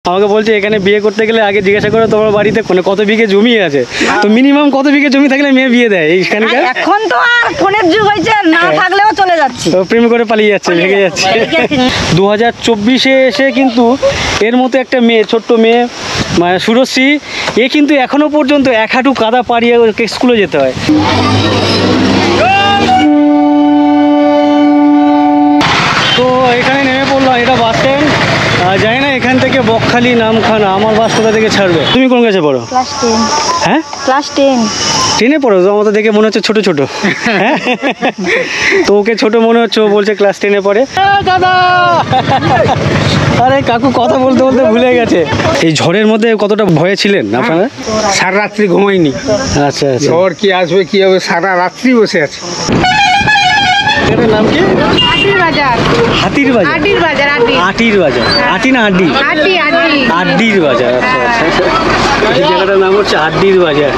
আমাকে বলছে এখানে বিয়ে করতে গেলে আগে জিজ্ঞাসা করো তোমার বাড়িতে কত বিঘে জমি আছে, তো মিনিমাম কত বিঘে জমি থাকলে মেয়ে বিয়ে দেয় এইখানকার? এখন তো আর ফোনের যুগ হয়েছে, না থাকলেও চলে যাচ্ছে, তো প্রেম করে পালিয়ে যাচ্ছে, ভেগে যাচ্ছে। 2024-এ এসে কিন্তু এর মতো একটা মেয়ে, ছোট্ট মেয়ে মানে সুরশ্রী, এ কিন্তু এখনো পর্যন্ত এক হাঁটু কাদা পাড়িয়ে স্কুলে যেতে হয়। তো এখানে নেমে পড়লাম, এটা বাস স্ট্যান্ড। জানি না এখান থেকে বকখালি নামখানা আমার বাস কোথা থেকে ছাড়বে। তুমি কোন কাছে পড়ো? ক্লাস 10। হ্যাঁ ক্লাস 10। 10-এ পড়ো? তো আমাদের দেখে মনে হচ্ছে ছোট ছোট। হ্যাঁ, তো ওকে ছোট মনে হচ্ছে, ও বলছে ক্লাস 10-এ পড়ে। দাদা, আরে কাকু কথা বলতে বলতে ভুলে গেছে। এই ঝড়ের মধ্যে কতটা ভয়ে ছিলেন আপনারা? সারা রাত্রি ঘুমাইনি। আচ্ছা আচ্ছা। ঝড় কি আসবে কি হবে, সারা রাত্রি বসে আছে। এটার নাম কি? হাতির বাজার। হাতির বাজার? হাতির বাজার। আটির বাজার? আটি না আড্ডি? আড্ডির বাজার। আচ্ছা আচ্ছা। এই জায়গাটার নাম হচ্ছে আড্ডির বাজার।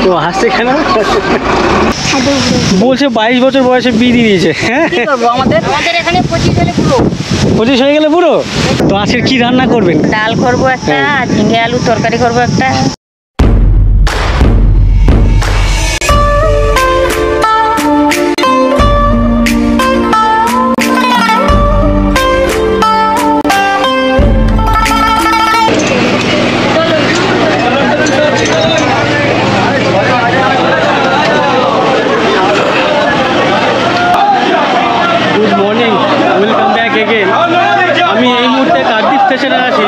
তো হাসছে কেন? বলছে 22 বছর বয়সে বিয়ে দিয়ে দিয়েছে। হ্যাঁ, আমাদের এখানে 25 হলে পুরো 25 হয়ে গেলে পুরো। তো আজকে কি রান্না করবেন? ডাল করবো একটা, ঝিঙে আলু তরকারি করবো একটা। আমি এই মুহূর্তে কাকদ্বীপ স্টেশনে আছি।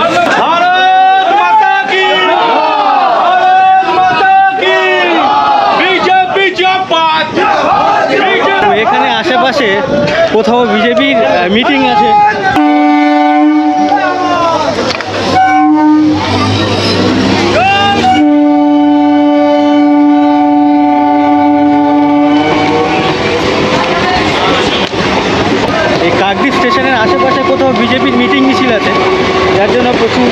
এখানে আশেপাশে কোথাও বিজেপির মিটিং আছে। কাকদ্বীপ স্টেশনের আশেপাশে কোথাও বিজেপির মিটিং মিছিল আছে, যার জন্য প্রচুর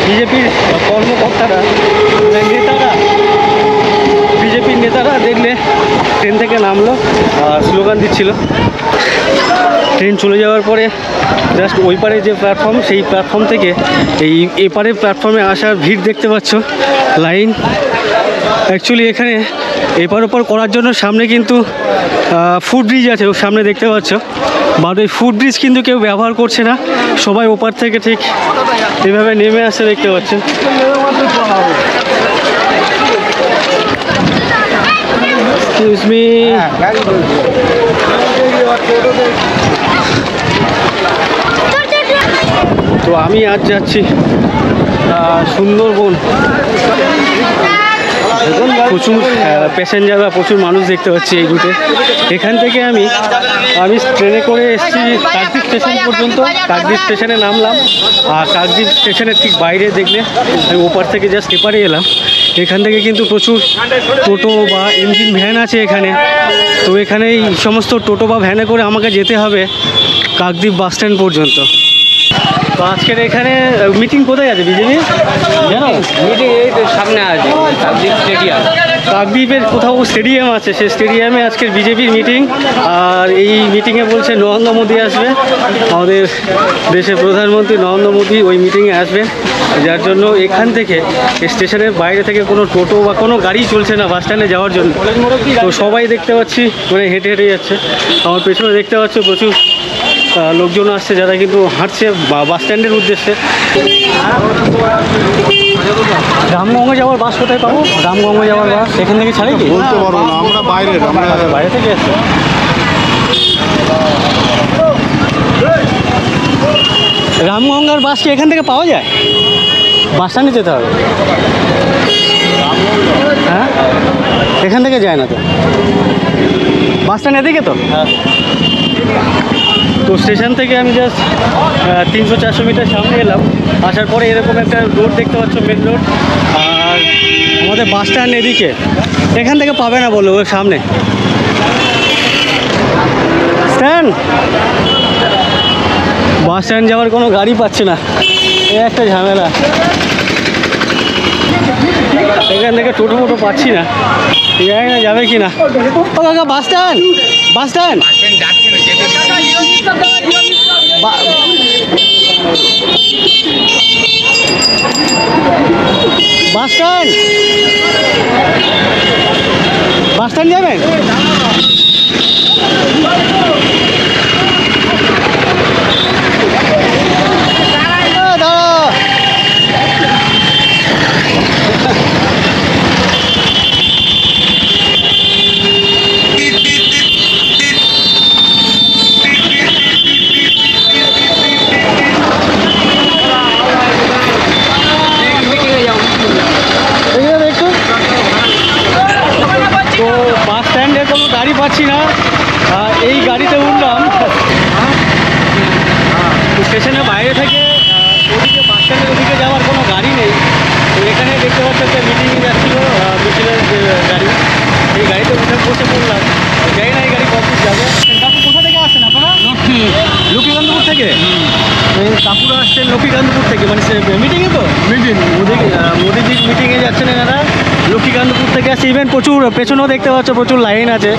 বিজেপির কর্মকর্তারা, নেতারা, বিজেপির নেতারা দেখলে ট্রেন থেকে নামলো আর স্লোগান দিচ্ছিল। ট্রেন চলে যাওয়ার পরে জাস্ট ওই পারে যে প্ল্যাটফর্ম, সেই প্ল্যাটফর্ম থেকে এই এপারের প্ল্যাটফর্মে আসার ভিড় দেখতে পাচ্ছ, লাইন। অ্যাকচুয়ালি এখানে এপার ওপার করার জন্য সামনে কিন্তু ফুট ব্রিজ আছে, ওর সামনে দেখতে পাচ্ছ, বাট ওই ফুট ব্রিজ কিন্তু কেউ ব্যবহার করছে না, সবাই ওপার থেকে ঠিক এভাবে নেমে আসছে দেখতে পাচ্ছেন। এক্সকিউজ মি, তো আমি আজ যাচ্ছি সুন্দরবন। প্রচুর প্যাসেঞ্জার বা প্রচুর মানুষ দেখতে পাচ্ছি এই রুটে। এখান থেকে আমি ট্রেনে করে এসেছি কাকদ্বীপ স্টেশন পর্যন্ত। কাকদ্বীপ স্টেশনে নামলাম, আর কাকদ্বীপ স্টেশনের ঠিক বাইরে দেখলে আমি ওপার থেকে জাস্ট এপারে এলাম। এখান থেকে কিন্তু প্রচুর টোটো বা ইঞ্জিন ভ্যান আছে এখানে। তো এখানে এই সমস্ত টোটো বা ভ্যানে করে আমাকে যেতে হবে কাকদ্বীপ বাস স্ট্যান্ড পর্যন্ত। তো আজকের এখানে মিটিং কোথায় আছে বিজেপি জানো? মিটিং এই তো সামনে আছে, কাকদ্বীপ স্টেডিয়াম। কাকদ্বীপের কোথাও স্টেডিয়াম আছে, সেই স্টেডিয়ামে আজকের বিজেপির মিটিং। আর এই মিটিংয়ে বলছে নরেন্দ্র মোদী আসবে, আমাদের দেশের প্রধানমন্ত্রী নরেন্দ্র মোদী ওই মিটিংয়ে আসবে, যার জন্য এখান থেকে স্টেশনের বাইরে থেকে কোনো টোটো বা কোনো গাড়ি চলছে না বাস স্ট্যান্ডে যাওয়ার জন্য। তো সবাই দেখতে পাচ্ছি মানে হেঁটে হেঁটে যাচ্ছে। আমার পেছনে দেখতে পাচ্ছ প্রচুর লোকজন আসছে, যারা কিন্তু হাঁটছে বাস স্ট্যান্ডের উদ্দেশ্যে। রামগঙ্গে যাওয়ার বাস কোথায় পাবো? রামগঙ্গে যাওয়ার বাস এখান থেকে ছাড়ে কি বলতে পারবো না, আমরা বাইরে থেকে আসছি। রামগঙ্গার বাস কি এখান থেকে পাওয়া যায়? বাস স্ট্যান্ডে যেতে হবে? হ্যাঁ, এখান থেকে যায় না তো, বাস স্ট্যান্ড এদিকে তো। তো স্টেশন থেকে আমি জাস্ট 300-400 মিটার সামনে এলাম। আসার পরে এরকম একটা রোড দেখতে পাচ্ছ, মেন রোড। আর আমাদের বাস স্ট্যান্ড এদিকে, এখান থেকে পাবে না বললো, ওর সামনে স্ট্যান্ড। বাস স্ট্যান্ড যাওয়ার কোনো গাড়ি পাচ্ছে না, এই একটা ঝামেলা। এখান থেকে টোটো ফোটো পাচ্ছি না, জানি না যাবে কি না। ও কাকা, bus stand, bus stand bus stand, bus stand যাবেন? গাড়ি পাচ্ছি না, এই গাড়িতে উঠলাম স্টেশনের বাইরে থেকে। ওদিকে বাস স্ট্যান্ডের ওদিকে যাওয়ার কোনো গাড়ি নেই। তো এখানে দেখতে পাচ্ছি একটা মিটিং যাচ্ছিলো, মিছিলের যে গাড়ি, এই গাড়িতে উঠে বসে পড়লাম। যাই না এই গাড়ি কমপ্লিট যাবে। কাকু কোথা থেকে আসছেন আপনারা? লক্ষ্মীকান্তপুর থেকে। কাকুরা আসছেন লক্ষ্মীকান্তপুর থেকে, মানে মিটিংয়ে তো মোদিজির মিটিংয়ে যাচ্ছেন এনারা। লক্ষ্মীকান্তপুর থেকে আসছে। ইভেন প্রচুর পেছনেও দেখতে পাচ্ছ প্রচুর লাইন আছে।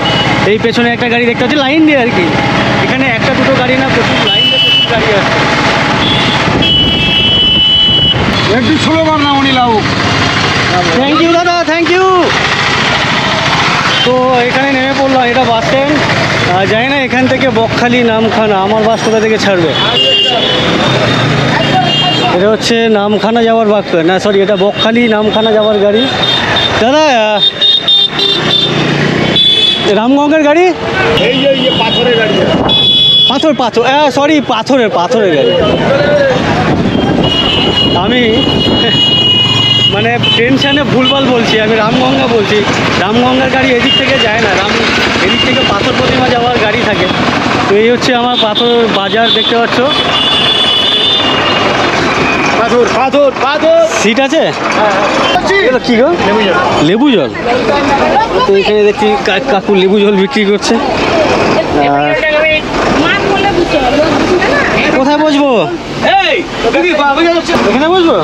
এই পেছনে একটা গাড়ি দেখতে পাচ্ছি লাইন দিয়ে আর কি। এখানে একটা দুটো গাড়ি না, প্রচুর লাইন দিয়ে প্রচুর গাড়ি আসছে। একটু স্লোগান না উনি লাউ। থ্যাংক ইউ দাদা, থ্যাংক ইউ। তো এখানে নেমে পড়লাম, এটা বাস স্ট্যান্ড। যাই না এখান থেকে বকখালি নামখানা, আমার বাস কোথা থেকে ছাড়বে? এটা হচ্ছে নামখানা যাওয়ার না সরি, এটা বকখালি নামখানা যাওয়ার গাড়ি। দাদা রামগঙ্গের গাড়ি? এই যে পাথরের গাড়ি। পাথর সরি পাথরের গাড়ি। আমি মানে টেনশানে ভুলভাল বলছি, আমি রামগঙ্গা বলছি। রামগঙ্গার গাড়ি এদিক থেকে যায় না, এদিক থেকে পাথর প্রতিমা যাওয়ার গাড়ি থাকে। তো এই হচ্ছে আমার পাথর বাজার, দেখতে পাচ্ছ। পাথর সিট আছে? কি গো? লেবু জল। তো এখানে দেখছি কাকু লেবু জল বিক্রি করছে। কোথায় বসবো? এখানে বসবো?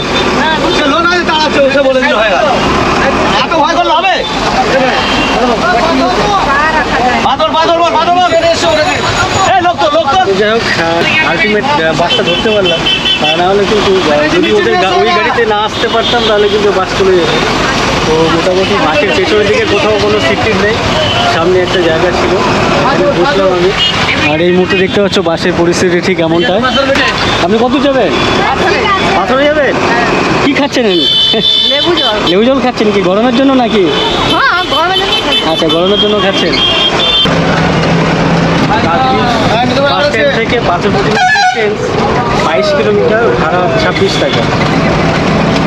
যাই হোক, আলটিমেট বাসটা ধরতে পারলাম। নাহলে কিন্তু যদি ওদের ওই গাড়িতে না আসতে পারতাম তাহলে কিন্তু বাস চলে যেত। তো মোটামুটি বাসের পেছনের দিকে কোথাও কোনো সিট নেই, সামনে একটা জায়গা ছিল, বসলাম আমি। আর এই মুহূর্তে দেখতে পাচ্ছ বাসের পরিস্থিতি ঠিক এমনটাই। আপনি কত যাবেন? পাথরে যাবেন? কি খাচ্ছেন? লেবু জল খাচ্ছেন কি গরমের জন্য নাকি? আচ্ছা, গরমের জন্য খাচ্ছেন। বাস স্ট্যান্ড থেকে পাথর প্রতিমা ডিস্টেন্স 22 কিলোমিটার, ভাড়া 26 টাকা।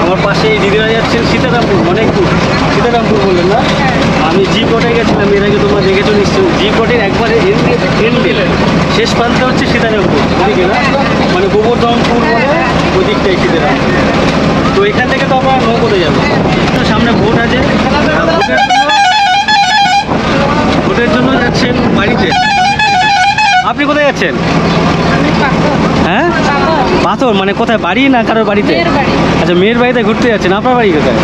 আমার পাশে এই দিদিরা যাচ্ছেন সীতারামপুর, অনেক দূর। সীতারামপুর বললেন না? আমি জিপ রোডে গেছিলাম এর আগে, তোমরা দেখেছো নিশ্চয়ই। জিপ রোডের একবারে এন্ডে শেষ প্রান্তে হচ্ছে সীতারামপুর, ওদিকে না, মানে গোবর্ধনপুর বলে ওদিকটাই সীতারামপুর। তো এখান থেকে তো আমরা নৌকোতে যাবো। তো সামনে ভোট আছে, ভোটের জন্য যাচ্ছেন বাড়িতে। আপনি কোথায় যাচ্ছেন? হ্যাঁ, পাথর মানে কোথায়, বাড়ি না কারোর বাড়িতে? আচ্ছা, মেয়ের বাড়িতে ঘুরতে যাচ্ছেন। আপনার বাড়ি কোথায়?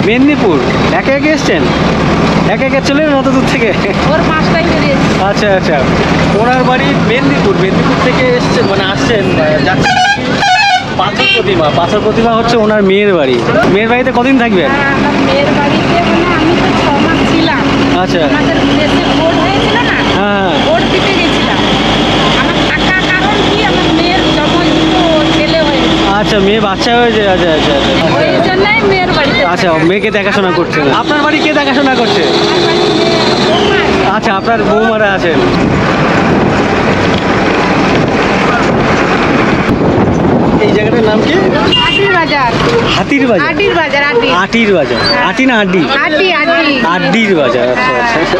মেদিনীপুর। একে একে এসছেন? একে একে চলে এলেন অত দূর থেকে? আচ্ছা আচ্ছা, ওনার বাড়ি মেদিনীপুর। মেদিনীপুর থেকে এসছেন মানে আসছেন, যাচ্ছেন পাথর প্রতিমা হচ্ছে ওনার মেয়ের বাড়ি। মেয়ের বাড়িতে কদিন থাকবেন? আচ্ছা, হ্যাঁ, আচ্ছা, মেয়ে বাচ্চা হয়েছে। আচ্ছা আচ্ছা আচ্ছা, আচ্ছা, মেয়েকে দেখাশোনা করছেন। আপনার বাড়ি কে দেখাশোনা করছে? আচ্ছা, আপনার বৌমারা আছেন। এই জায়গাটার নাম কি? হাতির বাজার। আটির বাজার। আটি না আড্ডি? আড্ডির বাজার। আচ্ছা আচ্ছা,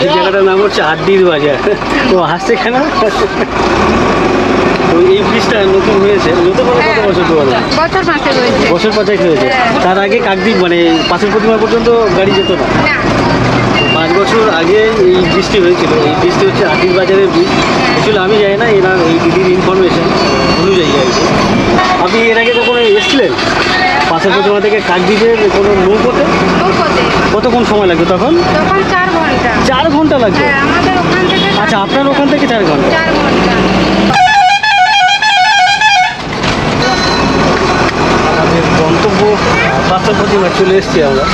এই জায়গাটার নাম হচ্ছে আড্ডির বাজার। তো হাসছে কেন? তো এই ব্রিজটা নতুন হয়েছে, নতুন কত বছর? বছর 5 হয়েছে। তার আগে কাকদ্বীপ মানে পাথর প্রতিমা পর্যন্ত গাড়ি যেত না। 5 বছর আগে এই ব্রিজটি হয়েছিল। এই ব্রিজটি হচ্ছে আটির বাজারের ব্রিজ। অ্যাকচুয়ালি আমি জানি না, এনার এই দিদির ইনফরমেশন অনুযায়ী আর কি। আপনি এর আগে কখনো এসেছিলেন পাথর প্রতিমা থেকে কাকদ্বীপের কোনো নৌকোতে? কতক্ষণ সময় লাগবে তখন? 4 ঘন্টা লাগবে? আচ্ছা, আপনার ওখান থেকে 4 ঘন্টা। পাথর প্রতিমা চলে এসেছি আমরা।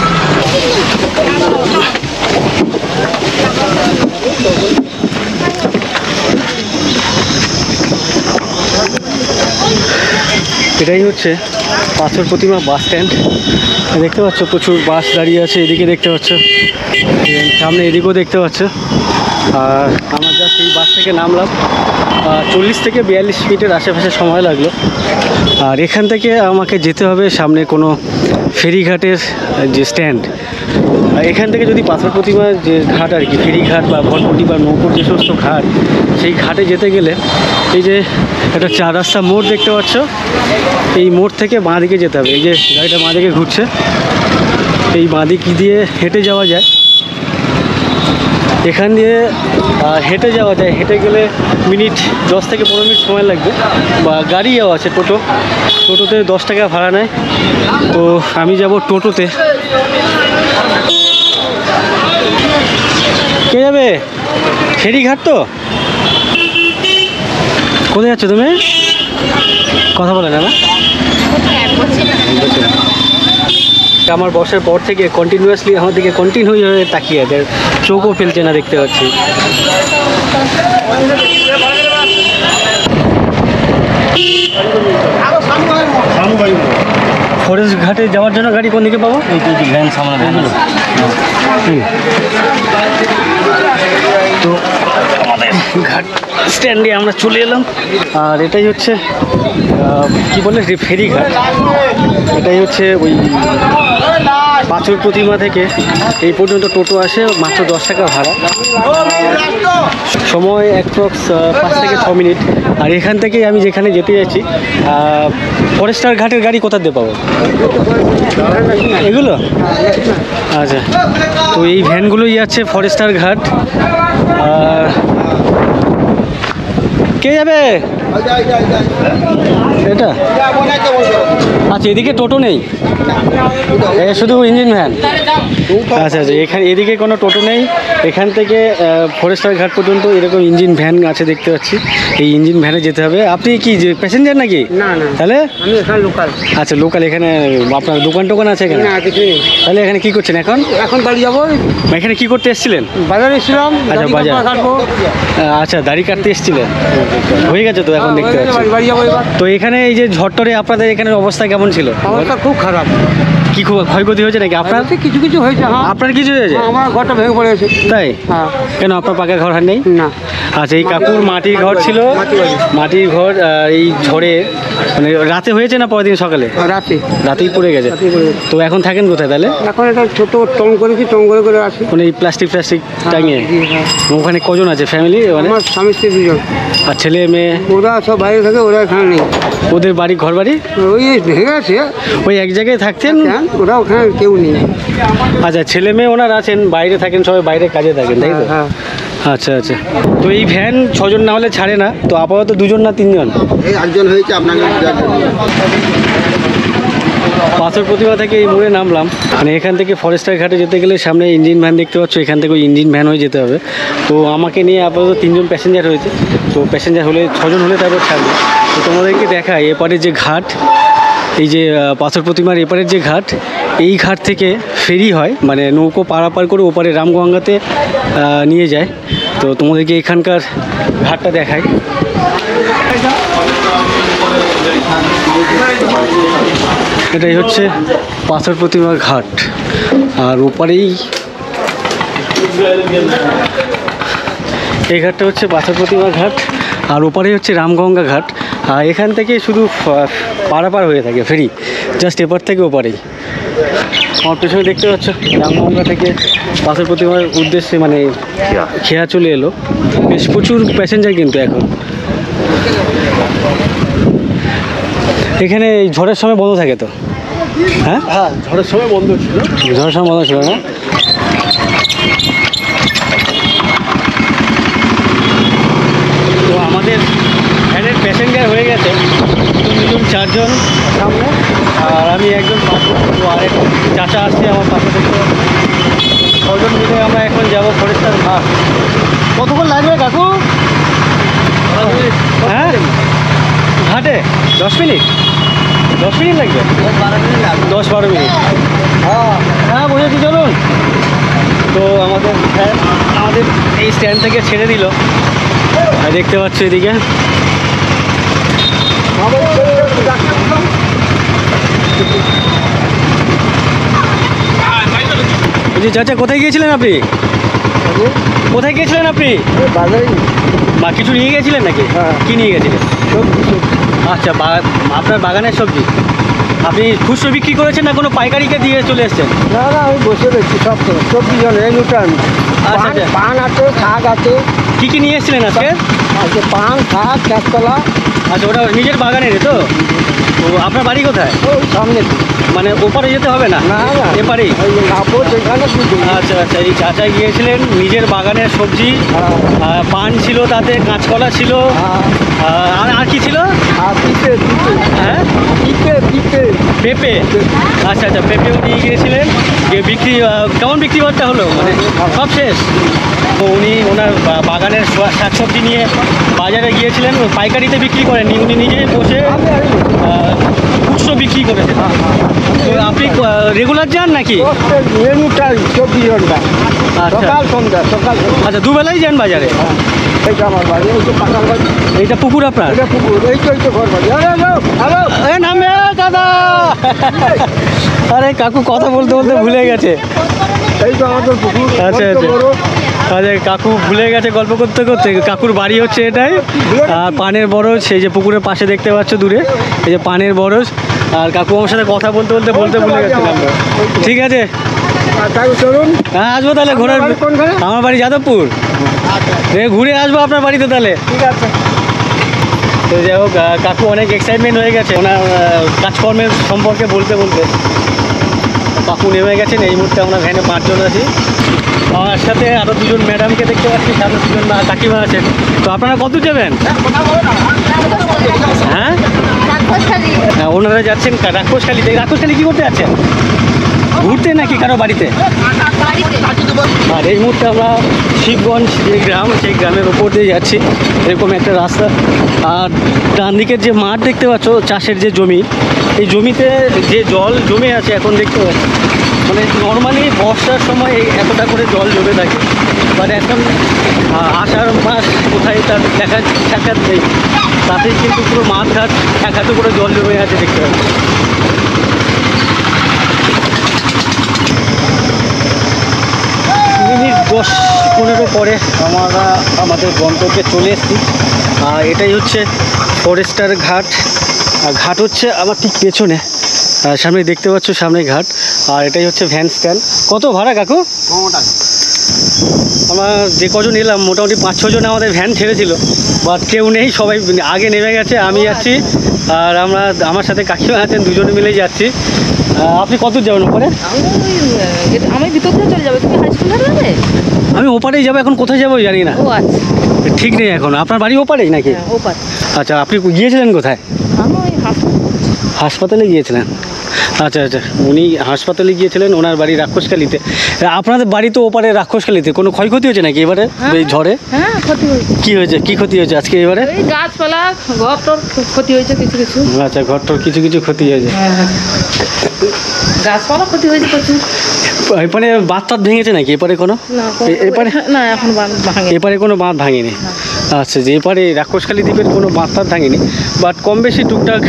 এটাই হচ্ছে পাথর প্রতিমা বাস স্ট্যান্ড। দেখতে পাচ্ছ প্রচুর বাস দাঁড়িয়ে আছে, এদিকে দেখতে পাচ্ছ, সামনে এদিকেও দেখতে পাচ্ছ। আর আমরা জাস্ট এই বাস থেকে নামলাম, 40 থেকে 42 মিনিটের আশেপাশে সময় লাগলো। আর এখান থেকে আমাকে যেতে হবে সামনে কোনো ফেরিঘাটের যে স্ট্যান্ড, এখান থেকে যদি পাথর প্রতিমার যে ঘাট আর কি, ফেরিঘাট বা ভটভটি বা নৌকোর যে সমস্ত ঘাট, সেই ঘাটে যেতে গেলে এই যে একটা 4 রাস্তা মোড় দেখতে পাচ্ছ, এই মোড় থেকে বাঁ দিকে যেতে হবে। এই যে গাড়িটা বাঁ দিকে ঘুরছে, এই বাঁ দিক দিয়ে হেঁটে যাওয়া যায়, এখান দিয়ে হেঁটে যাওয়া যায়। হেঁটে গেলে মিনিট 10 থেকে 15 মিনিট সময় লাগবে, বা গাড়িও আছে, টোটোতে 10 টাকা ভাড়া নেয়। তো আমি যাব টোটোতে। কে যাবে? ফেরিঘাট তো? কোথায় যাচ্ছ তুমি? কথা বলে না? আমার বসার পর থেকে কন্টিনিউয়াসলি আমার দিকে কন্টিনিউ হয়ে তাকিয়ে আছে, চোখও ফেলছে না, দেখতে পাচ্ছি। ফরেস্ট ঘাটে যাওয়ার জন্য গাড়ি কোন দিকে পাবো? এই ভ্যান সামনে ভ্যানগুলো। তো আমাদের ঘাট স্ট্যান্ডে আমরা চলে এলাম। আর এটাই হচ্ছে কি বলে ফেরিঘাট। এটাই হচ্ছে ওই পাথর প্রতিমা থেকে এই পর্যন্ত টোটো আসে, মাত্র 10 টাকা ভাড়া, সময় অ্যাপ্রক্স 5 থেকে 6 মিনিট। আর এখান থেকে আমি যেখানে যেতে যাচ্ছি, ফরেস্টার ঘাটের গাড়ি কোথা দিয়ে পাবো? এগুলো? আচ্ছা, তো এই ভ্যানগুলোই যাচ্ছে ফরেস্টার ঘাট। কে যাবে এটা? আচ্ছা, এদিকে টোটো নেই, শুধু ইঞ্জিন ভ্যান। আচ্ছা আচ্ছা, এখানে এদিকে কোনো টোটো নেই। এখান থেকে ফরেস্টার ঘাট পর্যন্ত এরকম ইঞ্জিন ভ্যান আছে দেখতে পাচ্ছি। এই ইঞ্জিন ভ্যানে যেতে হবে। আপনি কি প্যাসেঞ্জার নাকি? না না, তাহলে আমি এখানে লোকাল। আচ্ছা, লোকাল। এখানে আপনার দোকান টোকান আছে এখানে? না, কিছু নেই। তাহলে এখানে কি করছেন এখন? এখন বাড়ি যাবো। এখানে কি করতে এসেছিলেন? বাজারে এসেছিলাম। আচ্ছা, বাজার কাটবো। আচ্ছা, দাড়ি কাটতে এসেছিলেন, হয়ে গেছে তো এখন দেখতে পাচ্ছি। বাড়ি যাবো এবার। তো এখানে এই যে ঝড়টরে আপনাদের এখানের অবস্থা কেমন ছিল? অবস্থা খুব খারাপ। কি খুব ক্ষয়ক্ষতি হয়েছে নাকি আপনার? কিছু কিছু হয়েছে। হ্যাঁ, আপনার কিছু হয়েছে? আমার ঘরটা ভেঙে পড়েছে। তাই? হ্যাঁ। কেন, আপনার পাকা ঘর আর নেই? না। আচ্ছা, এই কাকুর মাটির ঘর ছিল, মাটির ঘর। এই ঝড়ে মানে রাতে হয়েছে না পরের দিন সকালে? রাতেই পড়ে গেছে। তো এখন থাকেন কোথায় তাহলে? এখন একটা ছোট টং করেছি, টং করে আসি। মানে এই প্লাস্টিক টাঙিয়ে? ওখানে কজন আছে ফ্যামিলি? মানে আমার স্বামী স্ত্রী 2 জন। আর ছেলে মেয়ে? ওরা সব বাইরে থাকে, ওরা এখানে নেই। ওদের বাড়ি, ঘর বাড়ি ওই ভেঙে আছে। ওই এক জায়গায় থাকতেন? ওরা ওখানে কেউ নেই। আচ্ছা, ছেলে মেয়ে ওনার আছেন, বাইরে থাকেন, সবাই বাইরে কাজে থাকেন, তাই তো? হ্যাঁ। আচ্ছা আচ্ছা, তো এই ভ্যান 6 জন না হলে ছাড়ে না, তো আপাতত 2 জন না 3 জন? এই 1 জন হয়েছে আপনাকে। পাথর প্রতিমা থেকে এই মোড়ে নামলাম। মানে এখান থেকে ফরেস্টার ঘাটে যেতে গেলে সামনে ইঞ্জিন ভ্যান দেখতে পাচ্ছ, এখান থেকে ওই ইঞ্জিন ভ্যান হয়ে যেতে হবে। তো আমাকে নিয়ে আপাতত 3 জন প্যাসেঞ্জার হয়েছে। তো প্যাসেঞ্জার হলে 6 জন হলে তারপর ছাড়বে। তো তোমাদেরকে দেখায় এপারে যে ঘাট, এই যে পাথর প্রতিমার এপারের যে ঘাট, এই ঘাট থেকে ফেরি হয়, মানে নৌকো পারাপার করে ওপারে রামগঙ্গাতে নিয়ে যায়। তো তোমাদেরকে এখানকার ঘাটটা দেখায়। এটাই হচ্ছে পাথর প্রতিমা ঘাট। আর ওপারেই এই ঘাটটা হচ্ছে পাথর প্রতিমা ঘাট, আর ওপারেই হচ্ছে রামগঙ্গা ঘাট। আর এখান থেকে শুধু পারাপার হয়ে থাকে ফেরি, জাস্ট এপার থেকে ওপারেই। আমার পেছনে দেখতে পাচ্ছ রামগঙ্গা থেকে পাথর প্রতিমার উদ্দেশ্যে মানে খেয়া চলে এলো। বেশ প্রচুর প্যাসেঞ্জার কিন্তু এখন। এখানে এই ঝড়ের সময় বন্ধ থাকে তো? হ্যাঁ হ্যাঁ, ঝড়ের সময় বন্ধ ছিল। ঝড়ের সময় বন্ধ ছিল না? তো আমাদের ভ্যানের প্যাসেঞ্জার হয়ে গেছে 4 জন সামনে, আর আমি একজন পাশে। তো আরেক চাচা আসছে আমার পাশে, দেখতে পাচ্ছি। 6 জন মিলে আমরা এখন যাবো ফরেস্টার ঘাট। কতক্ষণ লাগবে কাকু? হ্যাঁ, ঘাটে 10 মিনিট। 10 মিনিট লাগবে? 12 মিনিট লাগবে। 10-12 মিনিট। হ্যাঁ বুঝেছি, চলুন। তো আমাদের ভ্যান আমাদের এই স্ট্যান্ড থেকে ছেড়ে দিল, আর দেখতে পাচ্ছ এদিকে। বলছি চাচা, কোথায় গিয়েছিলেন আপনি? কোথায় গিয়েছিলেন আপনি? বাজারে বা কিছু নিয়ে গেছিলেন নাকি? হ্যাঁ। কি নিয়ে গেছিলেন? আচ্ছা, আপনার বাগানের সবজি আপনি খুচরো বিক্রি করেছেন না কোনো পাইকারিকে দিয়ে চলে এসছেন? না না, আমি বসে রয়েছি সব তো 24 জন রেলুটান। আচ্ছা, আচ্ছা। পান আছে, শাক আছে, কি কি নিয়ে এসেছিলেন আজকে? আছে পান, শাক, কাঁচকলা। আচ্ছা, ওটা নিজের বাগানের তো? তো আপনার বাড়ি কোথায়? ওই সামনে। মানে ওপারে যেতে হবে না? না না, এপারেই? ওই নাপো যেখানে আচ্ছা আচ্ছা, এই চাচা গিয়েছিলেন নিজের বাগানের সবজি, পান ছিল, তাতে কাঁচকলা ছিল, আর কি ছিল? পিঠে পিঠে হ্যাঁ, পিঠে পিঠে পেঁপে। আচ্ছা আচ্ছা, পেঁপেও নিয়ে গিয়েছিলেন। গিয়ে বিক্রি কেমন বিক্রি বাট্টা হলো? মানে সব শেষ? তো উনি ওনার বাগানের শাকসবজি নিয়ে বাজারে গিয়েছিলেন, পাইকারিতে বিক্রি করেননি, উনি নিজেই বসে খুচরো বিক্রি করেছেন। তো আপনি রেগুলার যান নাকি? মেনুটাই 24 ঘন্টা, আচ্ছা সকাল সন্ধ্যা, সকাল সন্ধ্যা। আচ্ছা, দুবেলাই যান বাজারে? এইটা আমার বাড়ি, এই তো পাকার বাড়ি, এইটা পুকুর আপনার? এটা পুকুর, এই তো ঘর বাড়ি। আরে হ্যালো হ্যালো, এ নামে দাদা। আরে কাকু কথা বলতে বলতে ভুলে গেছে। এই তো আমাদের পুকুর। আচ্ছা কত আচ্ছা, বড়। আরে কাকু ভুলে গেছে গল্প করতে করতে। কাকুর বাড়ি হচ্ছে এটাই। আর পানের বরজ, সেই যে পুকুরের পাশে দেখতে পাচ্ছ দূরে, এই যে পানের বরজ। আর কাকু আমার সাথে কথা বলতে বলতে ভুলে গেছিলাম। ঠিক আছে, তাই চলুন। হ্যাঁ আসবো তাহলে ঘোরার। আপনার বাড়ি কোনখানে? আমার বাড়ি যাদবপুর। ঘুরে আসবো আপনার বাড়িতে তাহলে। ঠিক আছে। তো যাই হোক, কাকু অনেক এক্সাইটমেন্ট হয়ে গেছে ওনার কাজকর্মের সম্পর্কে বলতে বলতে। কাকু নেমে গেছেন। এই মুহূর্তে আমরা ভ্যানে 5 জন আছি, আমার সাথে আরও 2 জন ম্যাডামকে দেখতে পাচ্ছি, সাথে 2 জন কাকিমা আছেন। তো আপনারা কত যাবেন? হ্যাঁ, হ্যাঁ, ওনারা যাচ্ছেন রাক্ষসখালিতে। রাক্ষসখালি কী করতে যাচ্ছেন? ঘুরতে নাকি কারো বাড়িতে? আর এই মুহূর্তে আমরা শিবগঞ্জ যে গ্রাম, সেই গ্রামের ওপর দিয়ে যাচ্ছি। এরকম একটা রাস্তা, আর ডান দিকের যে মাঠ দেখতে পাচ্ছ, চাষের যে জমি, এই জমিতে যে জল জমে আছে এখন দেখতে পাচ্ছি। মানে নর্মালি বর্ষার সময় এতটা করে জল জমে থাকে, বাট এখন আষাঢ় মাস কোথায় তার দেখা সাক্ষাৎ নেই, তাতেই কিন্তু পুরো মাঠ ঘাট এক হাতে করে জল জমে আছে দেখতে পাচ্ছি। মিনিট 10-15 পরে আমরা আমাদের গন্তব্যে চলে এসেছি। এটাই হচ্ছে ফরেস্টার ঘাট। ঘাট হচ্ছে আমার ঠিক পেছনে, সামনে দেখতে পাচ্ছ, সামনে ঘাট। আর এটাই হচ্ছে ভ্যান স্ট্যান্ড। কত ভাড়া কাকু? আমরা যে কজন এলাম মোটামুটি 5-6 জন আমাদের ভ্যান ছেড়েছিল, বাট কেউ নেই, সবাই আগে নেমে গেছে। আমি যাচ্ছি, আর আমার সাথে কাকিমা আছেন, 2 জন মিলেই যাচ্ছি। আপনি কত যাবেন ওপরে? আমি ভিতর দিয়ে চলে যাবো, তুমি হাই স্কুল যাবে? আমি ওপারেই যাবো, এখন কোথায় যাবো জানি না, ও আচ্ছা, ঠিক নেই এখন। আপনার বাড়ি ওপারেই নাকি? ওপার। আচ্ছা, আপনি গিয়েছিলেন কোথায়? আমি ওই হাসপাতালে গিয়েছিলেন? আচ্ছা আচ্ছা, উনি হাসপাতালে গিয়েছিলেন, ওনার বাড়ি রাক্ষসখালিতে। আপনাদের বাড়ি তো ওপারে রাক্ষসখালিতে, কোনো ক্ষয়ক্ষতি হয়েছে নাকি এবারে এই ঝড়ে? হ্যাঁ, ক্ষতি হয়েছে। কি হয়েছে, কি ক্ষতি হয়েছে আজকে এবারে? ওই গাছপালা, ঘর টর ক্ষতি হয়েছে কিছু কিছু। আচ্ছা, ঘরটর কিছু কিছু ক্ষতি হয়েছে। গাছপালা ক্ষতি হয়েছে প্রচুর। এপারে বাঁধ টাত ভেঙেছে নাকি এপারে কোনো? এপারে না, এখন ভাঙে। এপারে কোনো বাঁধ ভাঙেনি? আচ্ছা, যে এপারে রাক্ষসখালী দ্বীপের কোনো বাঁধ টাত ভাঙেনি, বাট কম বেশি টুকটাক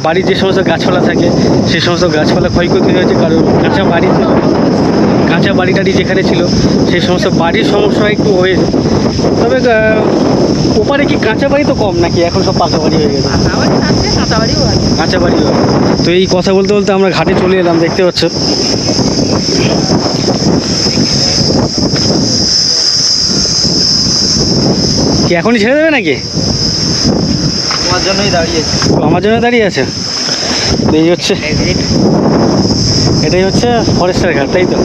বাড়ির যে সমস্ত গাছপালা থাকে সেই সমস্ত গাছপালা ক্ষয়ক্ষতি হয়েছে। কারণ কাঁচা বাড়ি ছিল, কাঁচা বাড়ি টাড়ি যেখানে ছিল সেই সমস্ত বাড়ির সমস্যা একটু হয়েছে। তবে ওপারে কি কাঁচা বাড়ি তো কম নাকি, এখন সব পাকা বাড়ি হয়ে গেছে? কাঁচা বাড়ি হয়ে গেছে। তো এই কথা বলতে বলতে আমরা ঘাটে চলে এলাম, দেখতে পাচ্ছ। কি এখনই ছেড়ে দেবে নাকি? তোমার জন্যই দাঁড়িয়েছি। আমার জন্য দাঁড়িয়ে আছে। এই হচ্ছে, এটাই হচ্ছে ফরেস্টার ঘাট, তাই তো?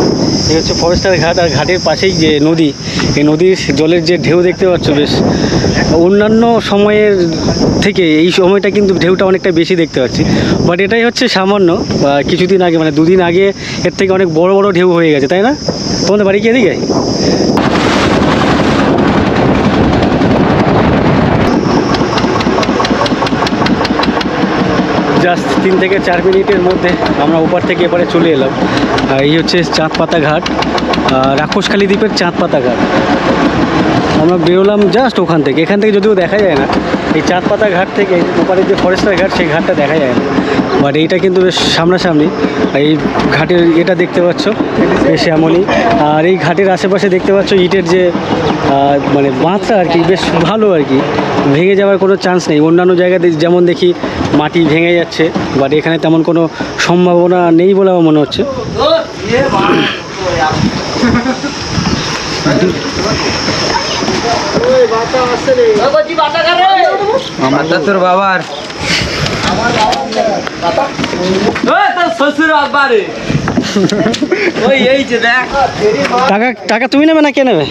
এই হচ্ছে ফরেস্টার ঘাট। আর ঘাটের পাশেই যে নদী, এই নদীর জলের যে ঢেউ দেখতে পাচ্ছ, বেশ অন্যান্য সময়ের থেকে এই সময়টা কিন্তু ঢেউটা অনেকটা বেশি দেখতে পাচ্ছি। বাট এটাই হচ্ছে সামান্য কিছুদিন আগে, মানে 2 দিন আগে এর থেকে অনেক বড় বড় ঢেউ হয়ে গেছে, তাই না? তোমাদের বাড়ি কি এদিকে? জাস্ট 3 থেকে 4 মিনিটের মধ্যে আমরা ওপার থেকে এপারে চলে এলাম। এই হচ্ছে চাঁদপাতা ঘাট, রাক্ষসখালী দ্বীপের চাঁদপাতা ঘাট। আমরা বেরোলাম জাস্ট ওখান থেকে, এখান থেকে যদিও দেখা যায় না, এই চাঁদপাতা ঘাট থেকে ওপারে যে ফরেস্টার ঘাট সেই ঘাটটা দেখা যায় না, বাট এইটা কিন্তু বেশ সামনাসামনি। এই ঘাটের এটা দেখতে পাচ্ছ বেশ শ্যামলি, আর এই ঘাটের আশেপাশে দেখতে পাচ্ছ ইটের যে মানে বাঁধটা আর কি বেশ ভালো আর কি, ভেঙে যাওয়ার কোনো চান্স নেই। অন্যান্য জায়গাতে যেমন দেখি মাটি ভেঙে যাচ্ছে, বাট এখানে তেমন কোনো সম্ভাবনা নেই বলে আমার মনে হচ্ছে। তোর বাবার শ্বশুর বাবারে ওই এই যে দেখ টাকা টাকা তুমি নেবে না কে নেবে?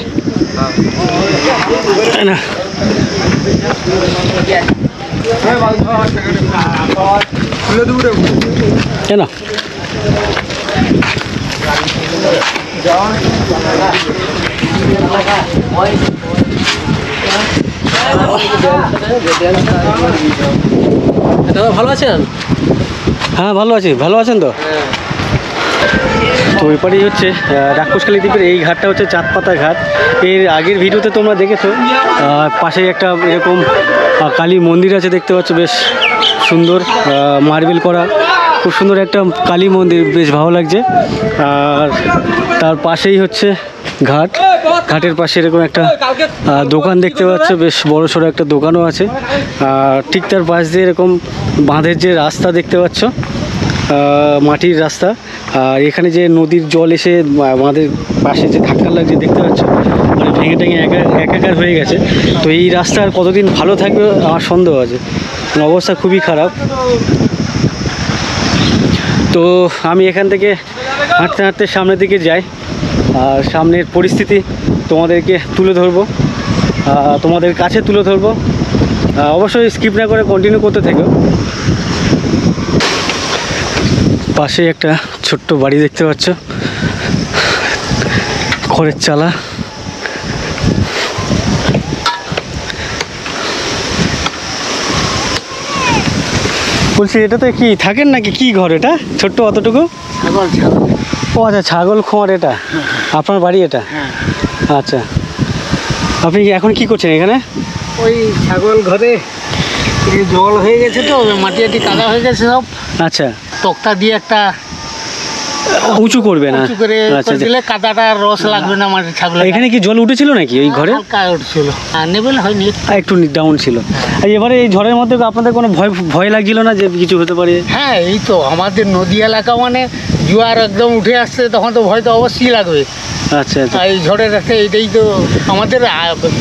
না কেন দাদা ভালো আছেন? হ্যাঁ ভালো আছি, ভালো আছেন তো? তো এপারেই হচ্ছে রাক্ষসখালী দ্বীপের এই ঘাটটা হচ্ছে চাঁদপাতা ঘাট। এর আগের ভিডিওতে তোমরা দেখেছো, পাশেই একটা এরকম কালী মন্দির আছে দেখতে পাচ্ছ, বেশ সুন্দর মার্বেল করা, খুব সুন্দর একটা কালী মন্দির, বেশ ভালো লাগছে। আর তার পাশেই হচ্ছে ঘাট, ঘাটের পাশে এরকম একটা দোকান দেখতে পাচ্ছ, বেশ বড় সড়ো একটা দোকানও আছে। আর ঠিক তার পাশ দিয়ে এরকম বাঁধের যে রাস্তা দেখতে পাচ্ছ, মাটির রাস্তা। আর এখানে যে নদীর জল এসে আমাদের পাশে যে ধাক্কা লাগছে দেখতে পাচ্ছ, মানে ভেঙে টেঙে একাকার হয়ে গেছে। তো এই রাস্তা আর কতদিন ভালো থাকবে আমার সন্দেহ আছে, অবস্থা খুবই খারাপ। তো আমি এখান থেকে হাঁটতে হাঁটতে সামনের দিকে যাই, আর সামনের পরিস্থিতি তোমাদেরকে তুলে ধরবো, তোমাদের কাছে তুলে ধরবো। অবশ্যই স্কিপ না করে কন্টিনিউ করতে থেকো। পাশে একটা ছোট্ট বাড়ি দেখতে পাচ্ছ, খড়ের চালা। বলছি এটাতে কি থাকেন নাকি, কি ঘর এটা ছোট্ট অতটুকু? ও আচ্ছা, ছাগল খোঁয়ার এটা আপনার বাড়ি এটা? আচ্ছা, আপনি এখন কি করছেন এখানে? ওই ছাগল ঘরে জল হয়ে গেছে তো, মাটি আটি কাদা হয়ে গেছে সব। আচ্ছা, তক্তা দিয়ে একটা উঁচু করবে না? উঁচু করে আচ্ছা, দিলে কাদাটা রস লাগবে না মাটির ছাগল। এখানে কি জল উঠেছিল নাকি ওই ঘরে? হালকা উঠছিল, আর নেবেল হয়নি, একটু ডাউন ছিল। আর এবারে এই ঝড়ের মধ্যে আপনাদের কোনো ভয় লাগছিল না যে কিছু হতে পারে? হ্যাঁ, এই তো আমাদের নদী এলাকা, মানে জোয়ার একদম উঠে আসছে, তখন তো ভয় তো অবশ্যই লাগবে। আচ্ছা আচ্ছা, এই ঝড়ের রাস্তায় এটাই তো আমাদের